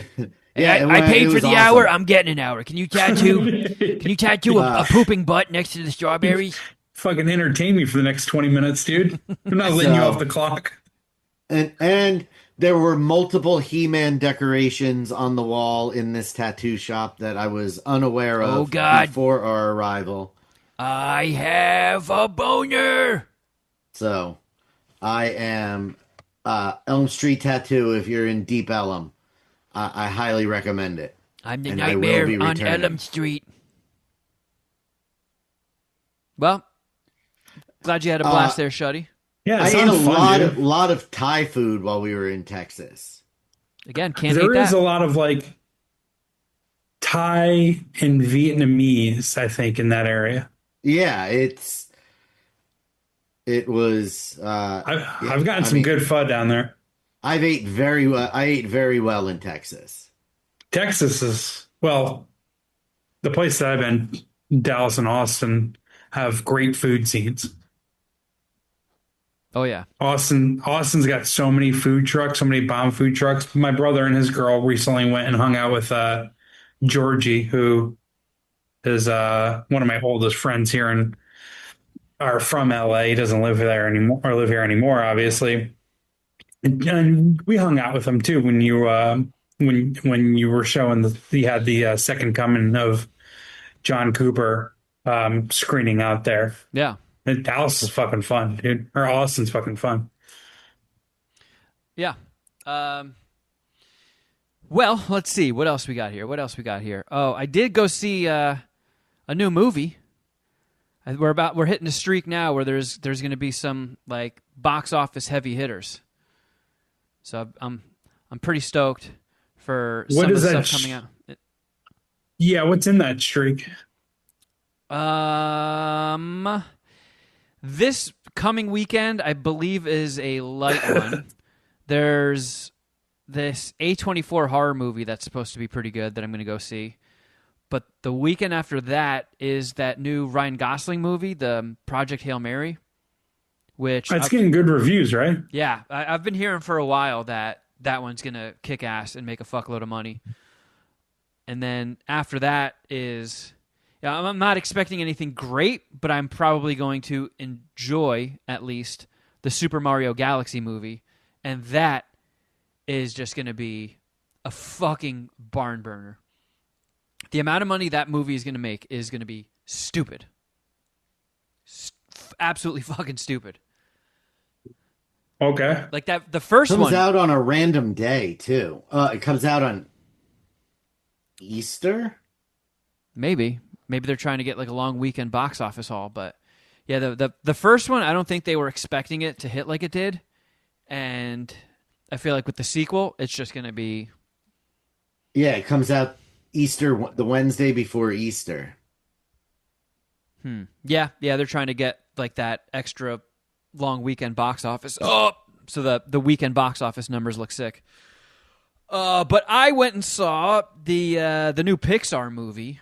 Hey, yeah, I it paid for was the awesome. hour. I'm getting an hour. Can you tattoo a pooping butt next to the strawberries? Fucking entertain me for the next 20 minutes, dude. I'm not letting you So- off the clock. And there were multiple He-Man decorations on the wall in this tattoo shop that I was unaware of Oh, God. before our arrival. I have a boner. So I am Elm Street Tattoo if you're in Deep Ellum. I highly recommend it. I'm the And I will nightmare be on returning. Elm Street. Well, glad you had a blast there, Shuddy. Yeah, I it ate a sounds fun, dude. lot of Thai food while we were in Texas. Again, can't There hate is that. a lot of like Thai and Vietnamese, I think, in that area. Yeah, it was I've gotten some good pho down there. I ate very well in Texas. Texas is, well, the place that I've been, Dallas and Austin, have great food scenes. Oh, yeah. Austin's got so many food trucks, so many bomb food trucks. My brother and his girl recently went and hung out with Georgie, who is one of my oldest friends here and are from LA. He doesn't live there anymore or live here anymore, obviously. And we hung out with him too when you when you were showing you had the second coming of John Cooper screening out there. Yeah. And Dallas is fucking fun, dude. Or Austin's fucking fun. Yeah. Well, let's see. What else we got here? Oh, I did go see a new movie. We're hitting a streak now where there's going to be some like box office heavy hitters. So I'm pretty stoked for What some of is the that stuff coming out. Yeah, what's in that streak? This coming weekend, I believe, is a light one. There's this A24 horror movie that's supposed to be pretty good that I'm going to go see. But the weekend after that is that new Ryan Gosling movie, the Project Hail Mary, which It's getting good reviews, right? yeah, I've been hearing for a while that one's going to kick ass and make a fuckload of money. And then after that is... Yeah, I'm not expecting anything great, but I'm probably going to enjoy, at least, the Super Mario Galaxy movie. And that is just going to be a fucking barn burner. The amount of money that movie is going to make is going to be stupid. Absolutely fucking stupid. Okay. Like that, the first Comes one... out on a random day too. It comes out on Easter. Maybe they're trying to get like a long weekend box office haul, but yeah, the first one, I don't think they were expecting it to hit like it did, and I feel like with the sequel, it's just going to be... Yeah, it comes out Easter, the Wednesday before Easter. Yeah, they're trying to get like that extra long weekend box office. Oh, so the weekend box office numbers look sick. But I went and saw the new Pixar movie,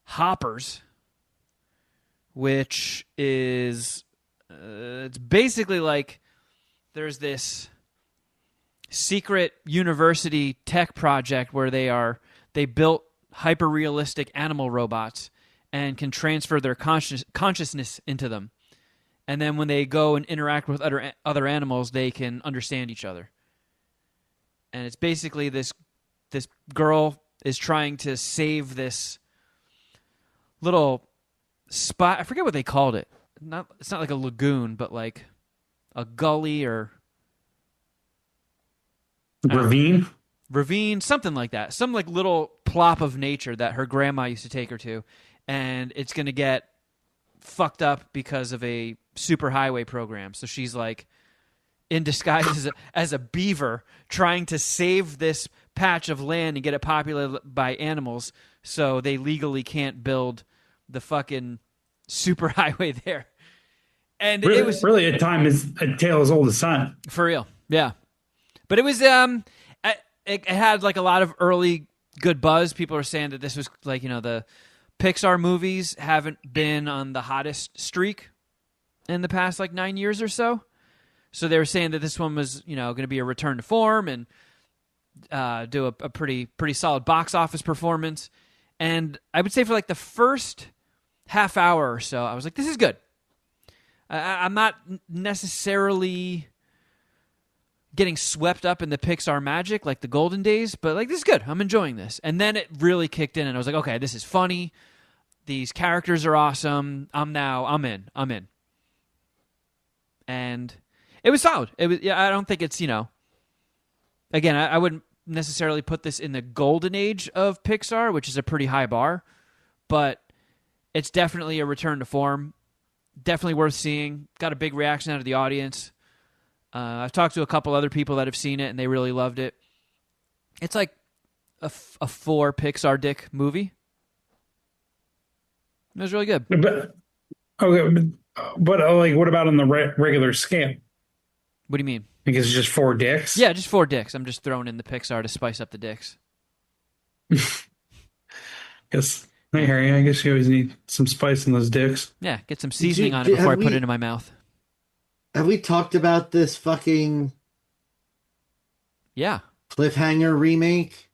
Hoppers, which is it's basically like there's this secret university tech project where they built hyper realistic animal robots and can transfer their consciousness into them. And then when they go and interact with other animals, they can understand each other. And it's basically this girl is trying to save this little spot. I forget what they called it. It's not like a lagoon, but like a gully or ravine, something like that. Some like little plop of nature that her grandma used to take her to. And it's going to get fucked up because of a superhighway program. So she's like in disguise as a beaver trying to save this patch of land and get it populated by animals so they legally can't build the fucking superhighway there. And really, it was really a tale as old as time. For real. Yeah. But it was it had like a lot of early good buzz. People are saying that this was like, the Pixar movies haven't been on the hottest streak in the past like 9 years or so. So they were saying that this one was, going to be a return to form and do a pretty solid box office performance. And I would say for like the first half hour or so, I was like, this is good. I'm not necessarily getting swept up in the Pixar magic like the golden days, but like this is good. I'm enjoying this. And then it really kicked in and I was like, okay, this is funny. These characters are awesome. I'm in. And it was solid. I don't think it's, again, I wouldn't necessarily put this in the golden age of Pixar, which is a pretty high bar, but it's definitely a return to form. Definitely worth seeing. Got a big reaction out of the audience. I've talked to a couple other people that have seen it, and they really loved it. It's like a 4 Pixar dick movie. It was really good. But like, what about on the regular scale? What do you mean? Because it's just 4 dicks? Yeah, just 4 dicks. I'm just throwing in the Pixar to spice up the dicks. Yes. Hey, Harry, I guess you always need some spice in those dicks. Yeah, get some seasoning on it before I put it into my mouth. Have we talked about this fucking cliffhanger remake?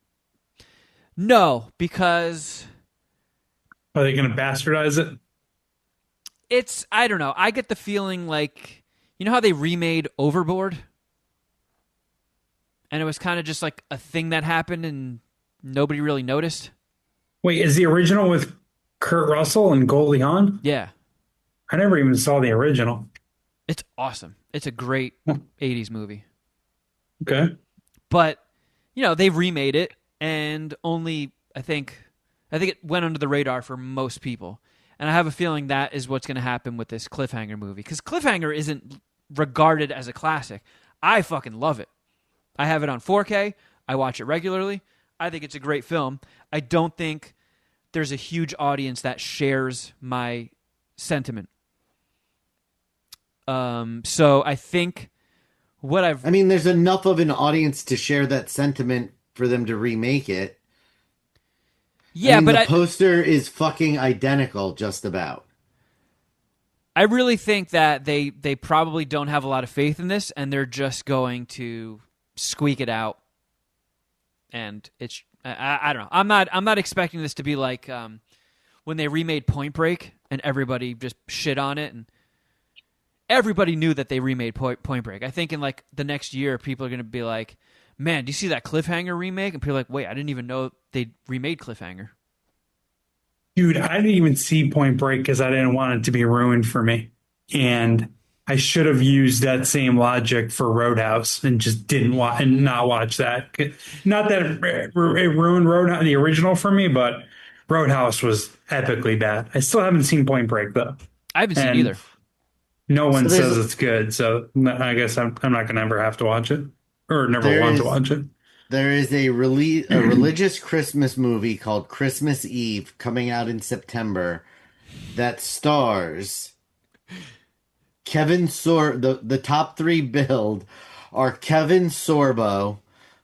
No, because are they going to bastardize it? I don't know. I get the feeling like, how they remade Overboard? And it was kind of just like a thing that happened and nobody really noticed. Wait, is the original with Kurt Russell and Goldie Hawn? Yeah. I never even saw the original. It's awesome. It's a great 80s movie. Okay. But, they remade it and only, I think it went under the radar for most people. And I have a feeling that is what's going to happen with this Cliffhanger movie. Because Cliffhanger isn't regarded as a classic. I fucking love it. I have it on 4K. I watch it regularly. I think it's a great film. I don't think there's a huge audience that shares my sentiment. So I think there's enough of an audience to share that sentiment for them to remake it. Yeah, but the poster is fucking identical, just about. I really think that they probably don't have a lot of faith in this, and they're just going to squeak it out. And it's I don't know. I'm not expecting this to be like when they remade Point Break and everybody just shit on it, and everybody knew that they remade Point Break. I think in like the next year, people are going to be like, man, do you see that Cliffhanger remake? And people are like, wait, I didn't even know they remade Cliffhanger. Dude, I didn't even see Point Break because I didn't want it to be ruined for me. And I should have used that same logic for Roadhouse and just not watch that. Not that it ruined Roadhouse, the original, for me, but Roadhouse was epically bad. I still haven't seen Point Break, though. I haven't seen either. No one says it's good, so I guess I'm not going to ever have to watch it or never want to watch it. There is a religious Christmas movie called Christmas Eve coming out in September that stars the top three billed are Kevin Sorbo,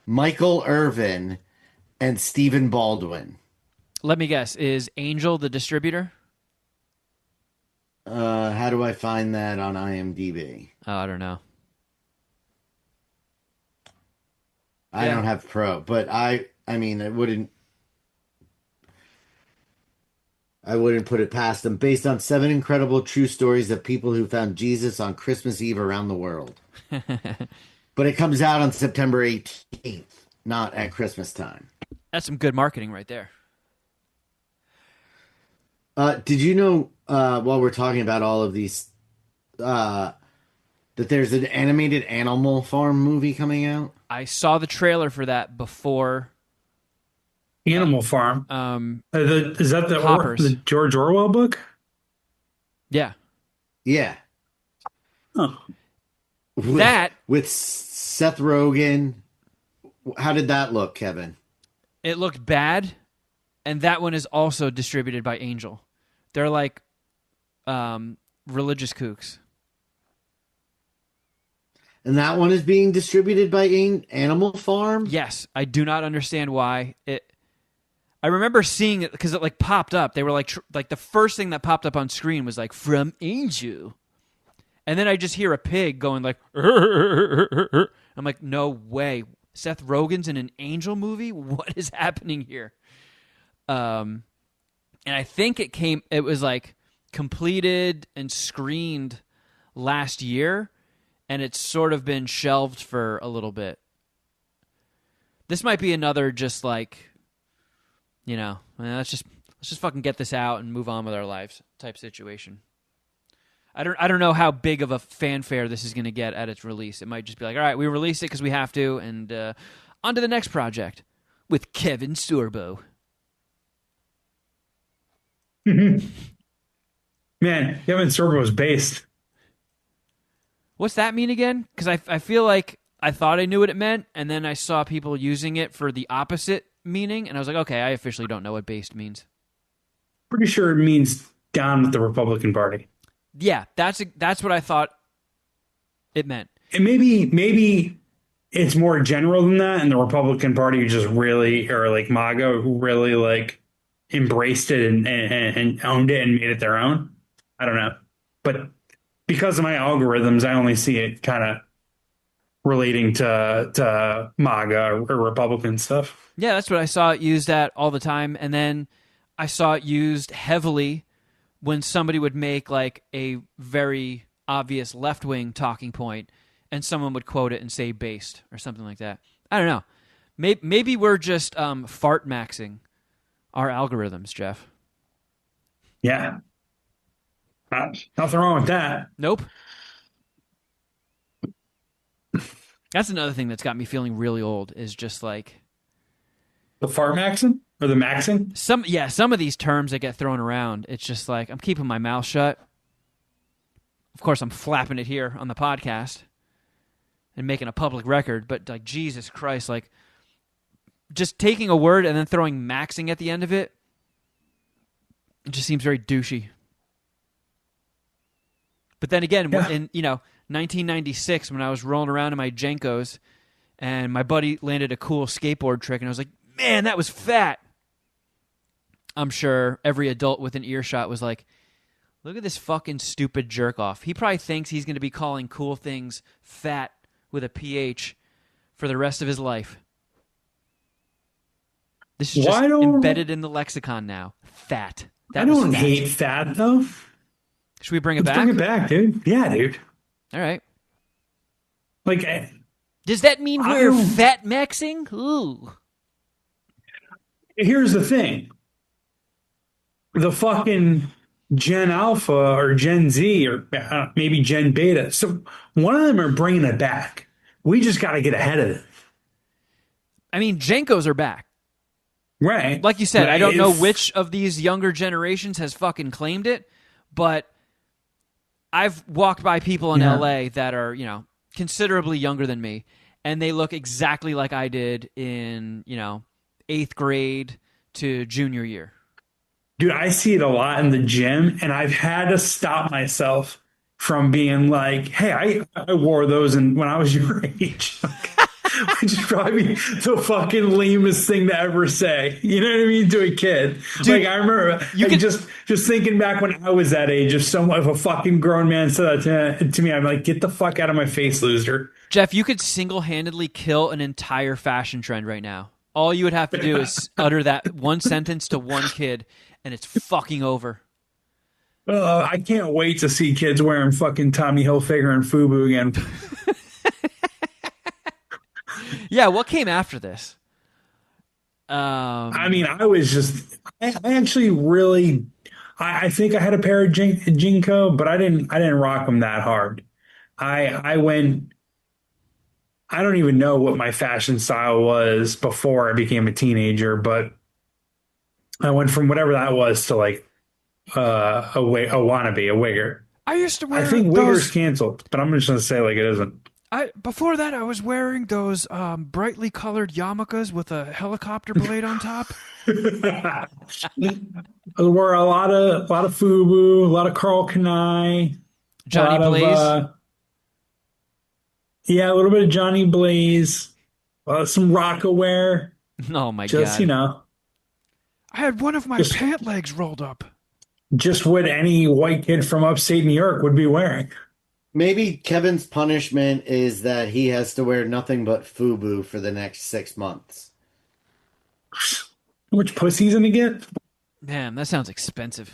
Michael Irvin, and Stephen Baldwin. Let me guess. Is Angel the distributor? How do I find that on IMDb? Oh, I don't know. I Yeah. don't have Pro, but I mean, I wouldn't put it past them. Based on 7 incredible true stories of people who found Jesus on Christmas Eve around the world. But it comes out on September 18th, not at Christmas time. That's some good marketing right there. Did you know, while we're talking about all of these, that there's an animated Animal Farm movie coming out? I saw the trailer for that before. Animal Farm. Is that Hoppers. the George Orwell book? Yeah. Yeah. Oh. With Seth Rogen. How did that look, Kevin? It looked bad, and that one is also distributed by Angel. They're like religious kooks. And that one is being distributed by Animal Farm? Yes, I do not understand why. I remember seeing it because it like popped up. They were like the first thing that popped up on screen was like from Angel, and then I just hear a pig going like. I'm like, no way. Seth Rogen's in an Angel movie? What is happening here? And I think it was like completed and screened last year, and it's sort of been shelved for a little bit. This might be another just like, let's just fucking get this out and move on with our lives type situation. I don't know how big of a fanfare this is going to get at its release. It might just be like, all right, we release it because we have to, and on to the next project with Kevin Sorbo. Man, Kevin Sorbo was based. What's that mean again? Because I feel like I thought I knew what it meant, and then I saw people using it for the opposite meaning, and I was like, okay, I officially don't know what based means. Pretty sure it means down with the Republican Party. Yeah, that's what I thought it meant. And maybe it's more general than that, and the Republican Party just really, or like MAGA, who really like embraced it and owned it and made it their own. I don't know. But because of my algorithms, I only see it kind of relating to MAGA or Republican stuff. Yeah, that's what I saw it used at all the time. And then I saw it used heavily when somebody would make like a very obvious left-wing talking point and someone would quote it and say based or something like that. I don't know. Maybe we're just fart maxing our algorithms, Jeff. Yeah. Nothing wrong with that. Nope. That's another thing that's got me feeling really old is just like The fart maxing or the maxing? some of these terms that get thrown around, it's just like I'm keeping my mouth shut. Of course, I'm flapping it here on the podcast and making a public record, but like Jesus Christ, like just taking a word and then throwing maxing at the end of it, it just seems very douchey. But then again, in 1996, when I was rolling around in my Jenkos and my buddy landed a cool skateboard trick and I was like, man, that was fat. I'm sure every adult with an earshot was like, look at this fucking stupid jerk off. He probably thinks he's going to be calling cool things fat with a PH for the rest of his life. This is just embedded in the lexicon now. Fat. I don't hate fat, though. Should we bring it Let's back? bring it back, dude. Yeah, dude. All right. Like, does that mean we're fat maxing? Ooh. Here's the thing. The fucking Gen Alpha or Gen Z or maybe Gen Beta. So one of them are bringing it back. We just got to get ahead of it. I mean, Jenkos are back. Right. Like you said, I don't know which of these younger generations has fucking claimed it, but I've walked by people in LA that are, considerably younger than me, and they look exactly like I did in 8th grade to junior year. Dude, I see it a lot in the gym, and I've had to stop myself from being like, "Hey, I wore those when I was your age," which is probably the fucking lamest thing to ever say. You know what I mean to a kid? Dude, like I remember, just thinking back when I was that age. If a fucking grown man said that to me, I'm like, "Get the fuck out of my face, loser." Jeff, you could single-handedly kill an entire fashion trend right now. All you would have to do is utter that one sentence to one kid, and it's fucking over. I can't wait to see kids wearing fucking Tommy Hilfiger and FUBU again. Yeah, what came after this? I mean, I actually really, I think I had a pair of Jinko, but I didn't rock them that hard. I went, I don't even know what my fashion style was before I became a teenager, but I went from whatever that was to like a wannabe, a wigger. I used to wear I think those. wigger's canceled, but I'm just gonna say like it isn't. Before that, I was wearing those brightly colored yarmulkes with a helicopter blade on top. I wore a lot of FUBU, a lot of Carl Kanai, Johnny Blaze. Yeah, a little bit of Johnny Blaze, some Rockaware. Oh my Just, god! I had one of my pant legs rolled up. Just what any white kid from upstate New York would be wearing. Maybe Kevin's punishment is that he has to wear nothing but FUBU for the next 6 months. How much pussy he's gonna get? Damn, that sounds expensive.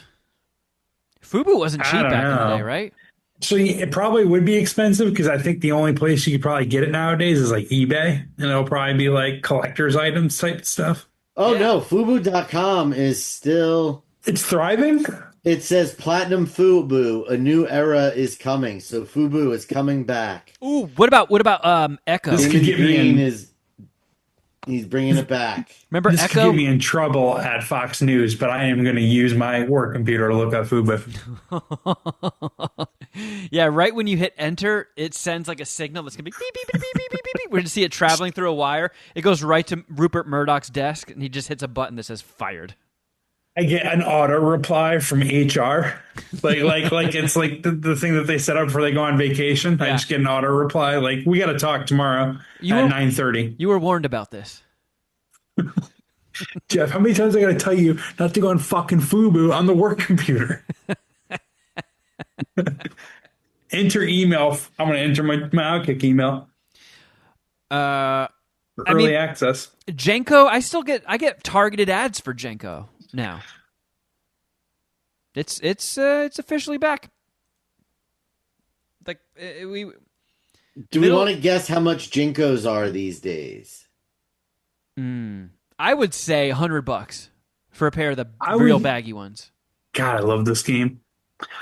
FUBU wasn't cheap back in the day, right? So it probably would be expensive because I think the only place you could probably get it nowadays is like eBay, and it'll probably be like collector's items type stuff. Oh no, FUBU.com is still... It's thriving? It says Platinum FUBU, a new era is coming. So FUBU is coming back. Ooh, what about Echo? This could get me in. He's bringing it back. Remember this Echo? Could get me in trouble at Fox News, but I am going to use my work computer to look up FUBU. Yeah, right when you hit enter, it sends like a signal that's going to be beep, beep, beep, beep, beep, beep, beep. We're going to see it traveling through a wire. It goes right to Rupert Murdoch's desk, and he just hits a button that says fired. I get an auto reply from HR, like it's like the thing that they set up before they go on vacation. I just get an auto reply like, "We got to talk tomorrow at 9:30." You were warned about this, Jeff. How many times I got to tell you not to go on fucking FUBU on the work computer? Enter email. I'm going to enter my Outkick email. Early access. Jenko. I get targeted ads for Jenko. Now, it's officially back. Like Do we want to guess how much Jinkos are these days? I would say $100 for a pair of the real baggy ones. God, I love this game.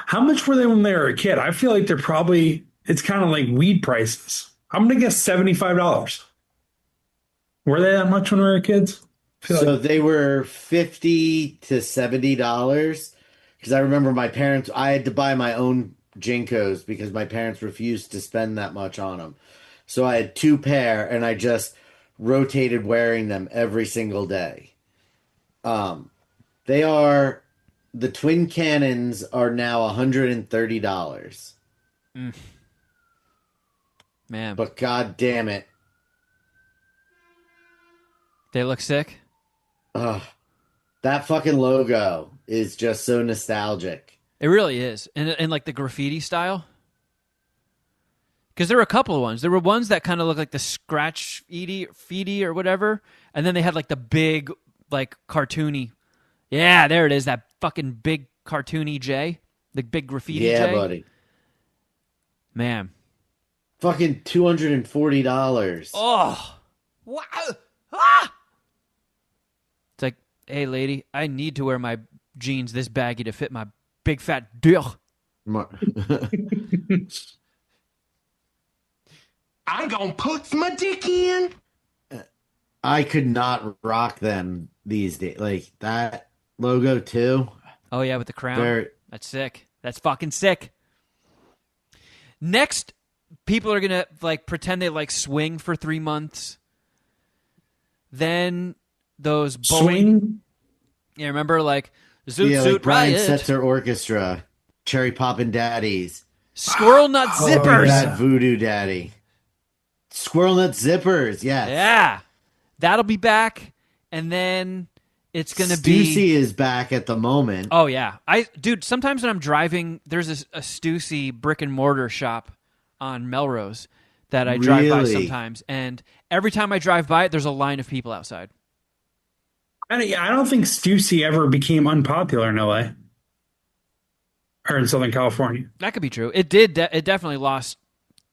How much were they when they were a kid? I feel like they're probably. It's kind of like weed prices. I'm gonna guess $75. Were they that much when we were kids? So they were $50 to $70 because I remember my parents. I had to buy my own Jinkos because my parents refused to spend that much on them. So I had 2 pair, and I just rotated wearing them every single day. They are the Twin Cannons are now $130. Man, but god damn it, they look sick. That fucking logo is just so nostalgic. It really is. And like the graffiti style. Because there were a couple of ones. There were ones that kind of looked like the scratch feety or whatever. And then they had like the big, like cartoony. Yeah, there it is. That fucking big cartoony J. The big graffiti J. Yeah, buddy. Man. Fucking $240. Oh. Wow. Ah! It's like, hey, lady, I need to wear my jeans this baggy to fit my big fat dick. I'm gonna put my dick in. I could not rock them these days. Like that logo too. Oh yeah, with the crown. That's sick. That's fucking sick. Next people are gonna like pretend they like swing for 3 months. Then those Swing. Yeah, remember like Zoot Yeah, Suit like Brian Riot, Setzer Orchestra, Cherry Poppin' Daddies, Squirrel Nut Zippers. That Voodoo Daddy, Squirrel Nut Zippers. Yes. Yeah, that'll be back, and then it's gonna Stussy be. is back at the moment. Oh yeah, dude. Sometimes when I'm driving, there's a Stussy brick and mortar shop on Melrose that I drive by Really? sometimes, and every time I drive by it, there's a line of people outside. I don't think Stussy ever became unpopular in LA or in Southern California. That could be true. It did. It definitely lost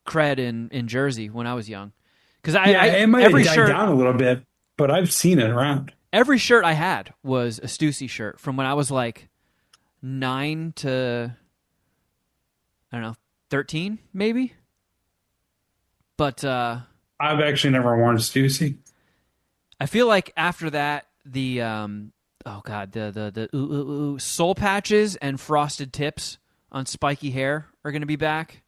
cred in Jersey when I was young. Because It might every have died shirt, down a little bit, but I've seen it around. every shirt I had was a Stussy shirt from when I was like 9 to I don't know 13 maybe. But I've actually never worn Stussy. I feel like after that the soul patches and frosted tips on spiky hair are going to be back.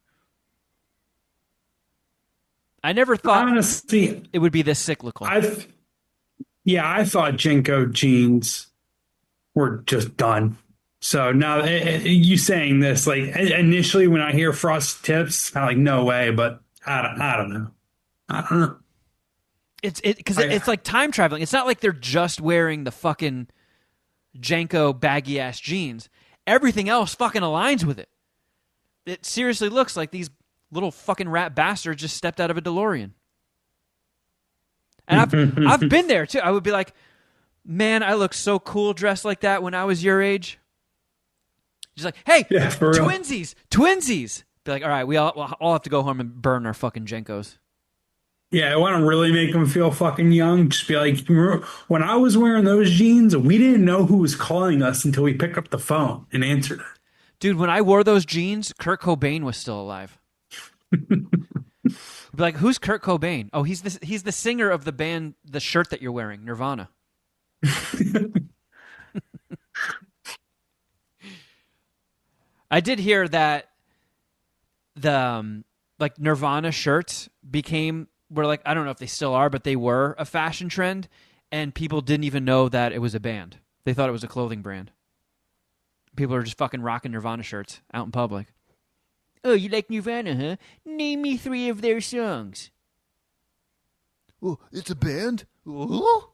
I never thought Honestly, it would be this cyclical. I thought Jinko jeans were just done. So now you saying this, like initially when I hear frosted tips, I'm like, no way, but I don't know. I don't know. It's like time traveling. It's not like they're just wearing the fucking Janko baggy ass jeans. Everything else fucking aligns with it. It seriously looks like these little fucking rat bastards just stepped out of a DeLorean. And I've been there too. I would be like, man, I look so cool dressed like that when I was your age. Just like, hey, Yeah, for real. twinsies. Be like, all right, we'll all have to go home and burn our fucking Jankos. Yeah, I want to really make them feel fucking young. Just be like, when I was wearing those jeans, we didn't know who was calling us until we picked up the phone and answered it. Dude, when I wore those jeans, Kurt Cobain was still alive. Be like, who's Kurt Cobain? Oh, he's the singer of the band, the shirt that you're wearing, Nirvana. I did hear that the like Nirvana shirts were like, I don't know if they still are, but they were a fashion trend, and people didn't even know that it was a band. They thought it was a clothing brand. People are just fucking rocking Nirvana shirts out in public. Oh, you like Nirvana, huh? Name me 3 of their songs. Oh, it's a band? It's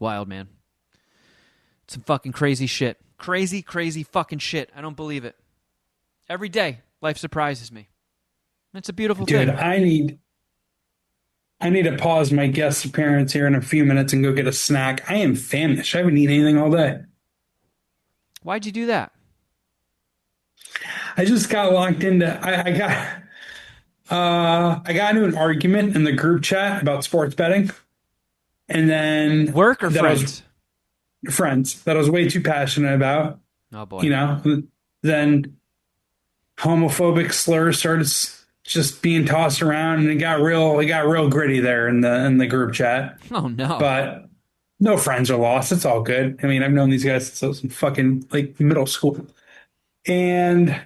wild, man. It's some fucking crazy shit. Crazy, crazy fucking shit. I don't believe it. Every day, life surprises me. It's a beautiful Dude, thing. I need to pause my guest appearance here in a few minutes and go get a snack. I am famished. I haven't eaten anything all day. Why'd you do that? I just got locked into. I got into an argument in the group chat about sports betting, and then Work or friends? Friends that I was way too passionate about. Oh, boy. You know, then homophobic slurs started just being tossed around, and it got real gritty there in the group chat. Oh, no. But no friends are lost. It's all good. I mean, I've known these guys since I was in fucking like middle school. And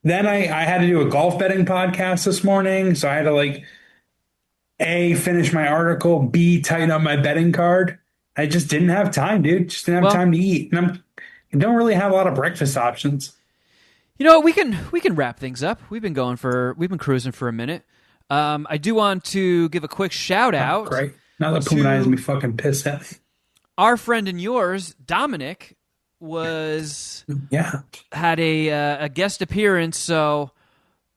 then I had to do a golf betting podcast this morning. So I had to like A, finish my article, B, tighten up my betting card. I just didn't have time, dude. Just didn't have time to eat. And I don't really have a lot of breakfast options. You know, we can wrap things up. We've been cruising for a minute. I do want to give a quick shout out. Great. Now that Puma has me fucking pissed at me. Our friend and yours, Dominic, had a guest appearance. So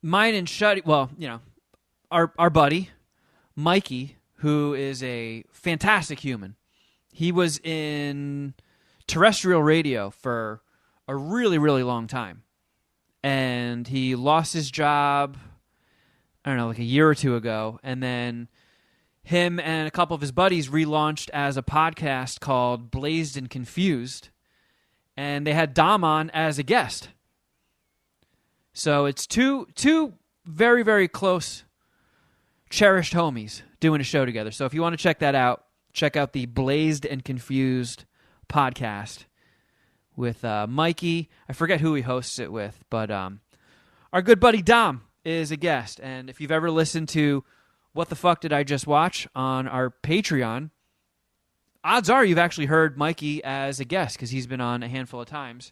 mine and Shuddy, well, you know, our buddy Mikey, who is a fantastic human. He was in terrestrial radio for a really, really long time. And he lost his job, I don't know, like a year or two ago. And then him and a couple of his buddies relaunched as a podcast called Blazed and Confused. And they had Dom on as a guest. So it's two very, very close, cherished homies doing a show together. So if you want to check that out, check out the Blazed and Confused podcast with Mikey. I forget who he hosts it with, but our good buddy Dom is a guest. And if you've ever listened to What the Fuck Did I Just Watch on our Patreon, odds are you've actually heard Mikey as a guest because he's been on a handful of times.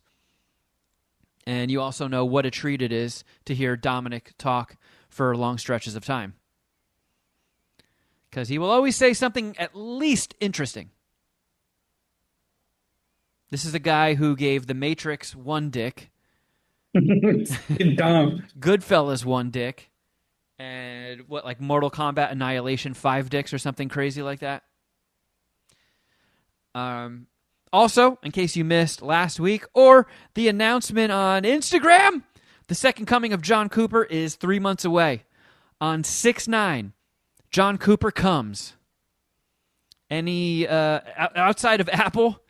And you also know what a treat it is to hear Dominic talk for long stretches of time. Because he will always say something at least interesting. This is a guy who gave The Matrix one dick. Dumb. Goodfellas one dick. And Mortal Kombat Annihilation 5 dicks or something crazy like that. Also, in case you missed last week or the announcement on Instagram, the second coming of John Cooper is 3 months away. On 6/9, John Cooper comes. Any outside of Apple,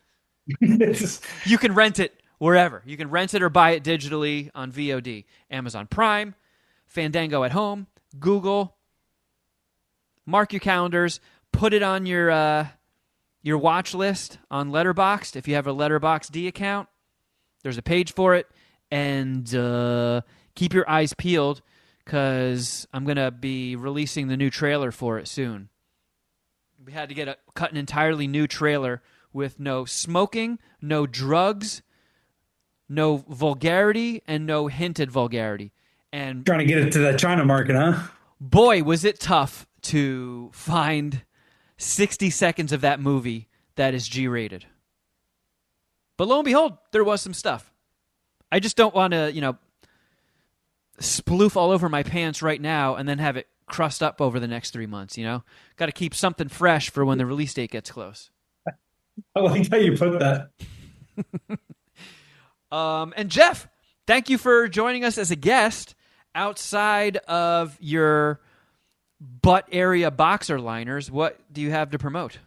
you can rent it wherever. You can rent it or buy it digitally on VOD. Amazon Prime, Fandango at Home, Google. Mark your calendars. Put it on your watch list on Letterboxd. If you have a Letterboxd account, there's a page for it. And keep your eyes peeled because I'm going to be releasing the new trailer for it soon. We had to cut an entirely new trailer with no smoking, no drugs, no vulgarity, and no hinted vulgarity. And Trying to get it to the China market, huh? boy, was it tough to find 60 seconds of that movie that is G-rated. But lo and behold, there was some stuff. I just don't want to, sploof all over my pants right now and then have it crust up over the next 3 months, Got to keep something fresh for when the release date gets close. I like how you put that. And Jeff, thank you for joining us as a guest outside of your butt area boxer liners. What do you have to promote?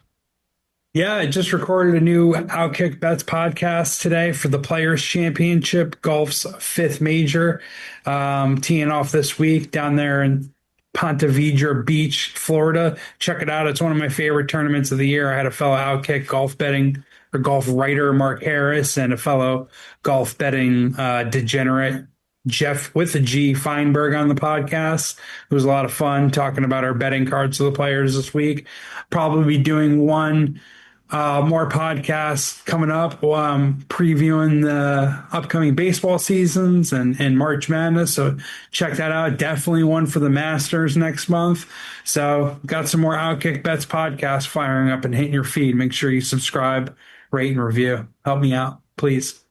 Yeah, I just recorded a new Outkick Bets podcast today for the Players Championship, golf's fifth major, teeing off this week down there in Ponte Vedra Beach, Florida. Check it out. It's one of my favorite tournaments of the year. I had a fellow Outkick golf betting or golf writer, Mark Harris, and a fellow golf betting degenerate, Jeff with a G Feinberg, on the podcast. It was a lot of fun talking about our betting cards of the players this week. Probably be doing one more podcasts coming up, previewing the upcoming baseball seasons and March Madness. So check that out. Definitely one for the Masters next month. So got some more Outkick Bets podcasts firing up and hitting your feed. Make sure you subscribe, rate, and review. Help me out, please.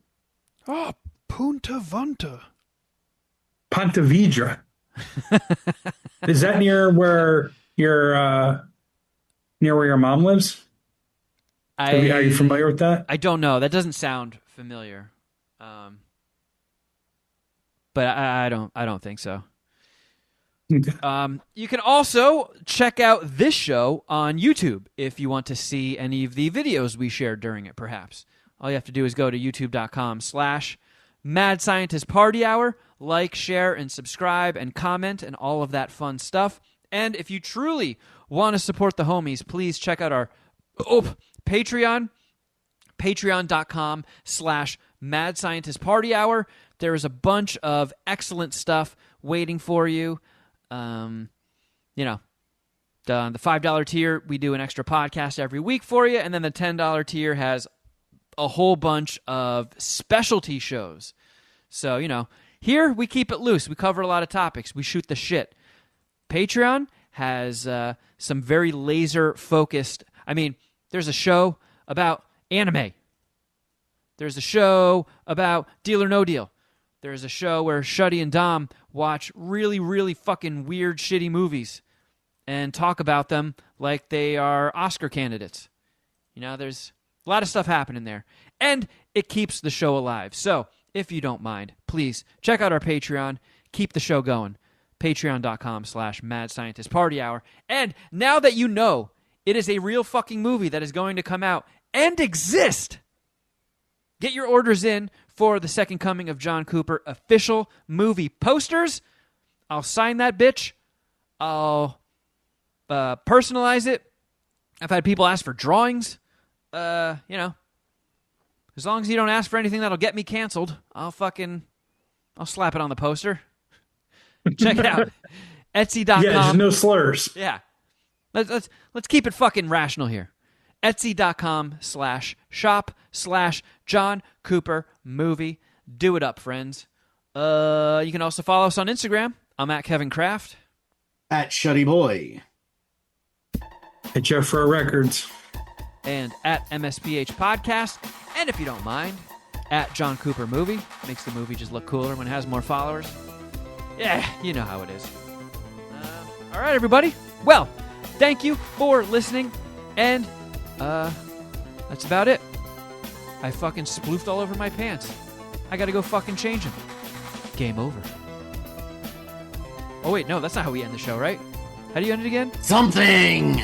Oh, Punta Vanta. Ponte Vedra. Is that near where your mom lives? Are you familiar with that? I don't know. That doesn't sound familiar. But I don't think so. Okay. You can also check out this show on YouTube if you want to see any of the videos we shared during it, perhaps. All you have to do is go to youtube.com/Mad Scientist Party Hour, like, share, and subscribe, and comment, and all of that fun stuff. And if you truly want to support the homies, please check out our Patreon, patreon.com/Mad Scientist Party Hour. There is a bunch of excellent stuff waiting for you. The $5 tier, we do an extra podcast every week for you, and then the $10 tier has a whole bunch of specialty shows. So, here we keep it loose. We cover a lot of topics. We shoot the shit. Patreon has some very laser-focused... there's a show about anime. There's a show about Deal or No Deal. There's a show where Shuddy and Dom watch really, really fucking weird, shitty movies and talk about them like they are Oscar candidates. There's a lot of stuff happening there. And it keeps the show alive. So, if you don't mind, please check out our Patreon. Keep the show going. Patreon.com/Mad Scientist Party Hour. And now that you know it is a real fucking movie that is going to come out and exist, get your orders in for the second coming of John Cooper official movie posters. I'll sign that bitch. I'll personalize it. I've had people ask for drawings. As long as you don't ask for anything that'll get me canceled, I'll slap it on the poster. Check it out. Etsy.com. Yeah, just no slurs. Yeah. Let's keep it fucking rational here. Etsy.com/shop/John Cooper movie. Do it up, friends. You can also follow us on Instagram. I'm at Kevin Kraft. At Shuddy Boy. At Jeff for Records. And at MSPH Podcast. And if you don't mind, at John Cooper Movie. Makes the movie just look cooler when it has more followers. Yeah, you know how it is. All right, everybody. Well, thank you for listening. And that's about it. I fucking sploofed all over my pants. I gotta go fucking change them. Game over. Oh, wait, no, that's not how we end the show, right? How do you end it again? Something!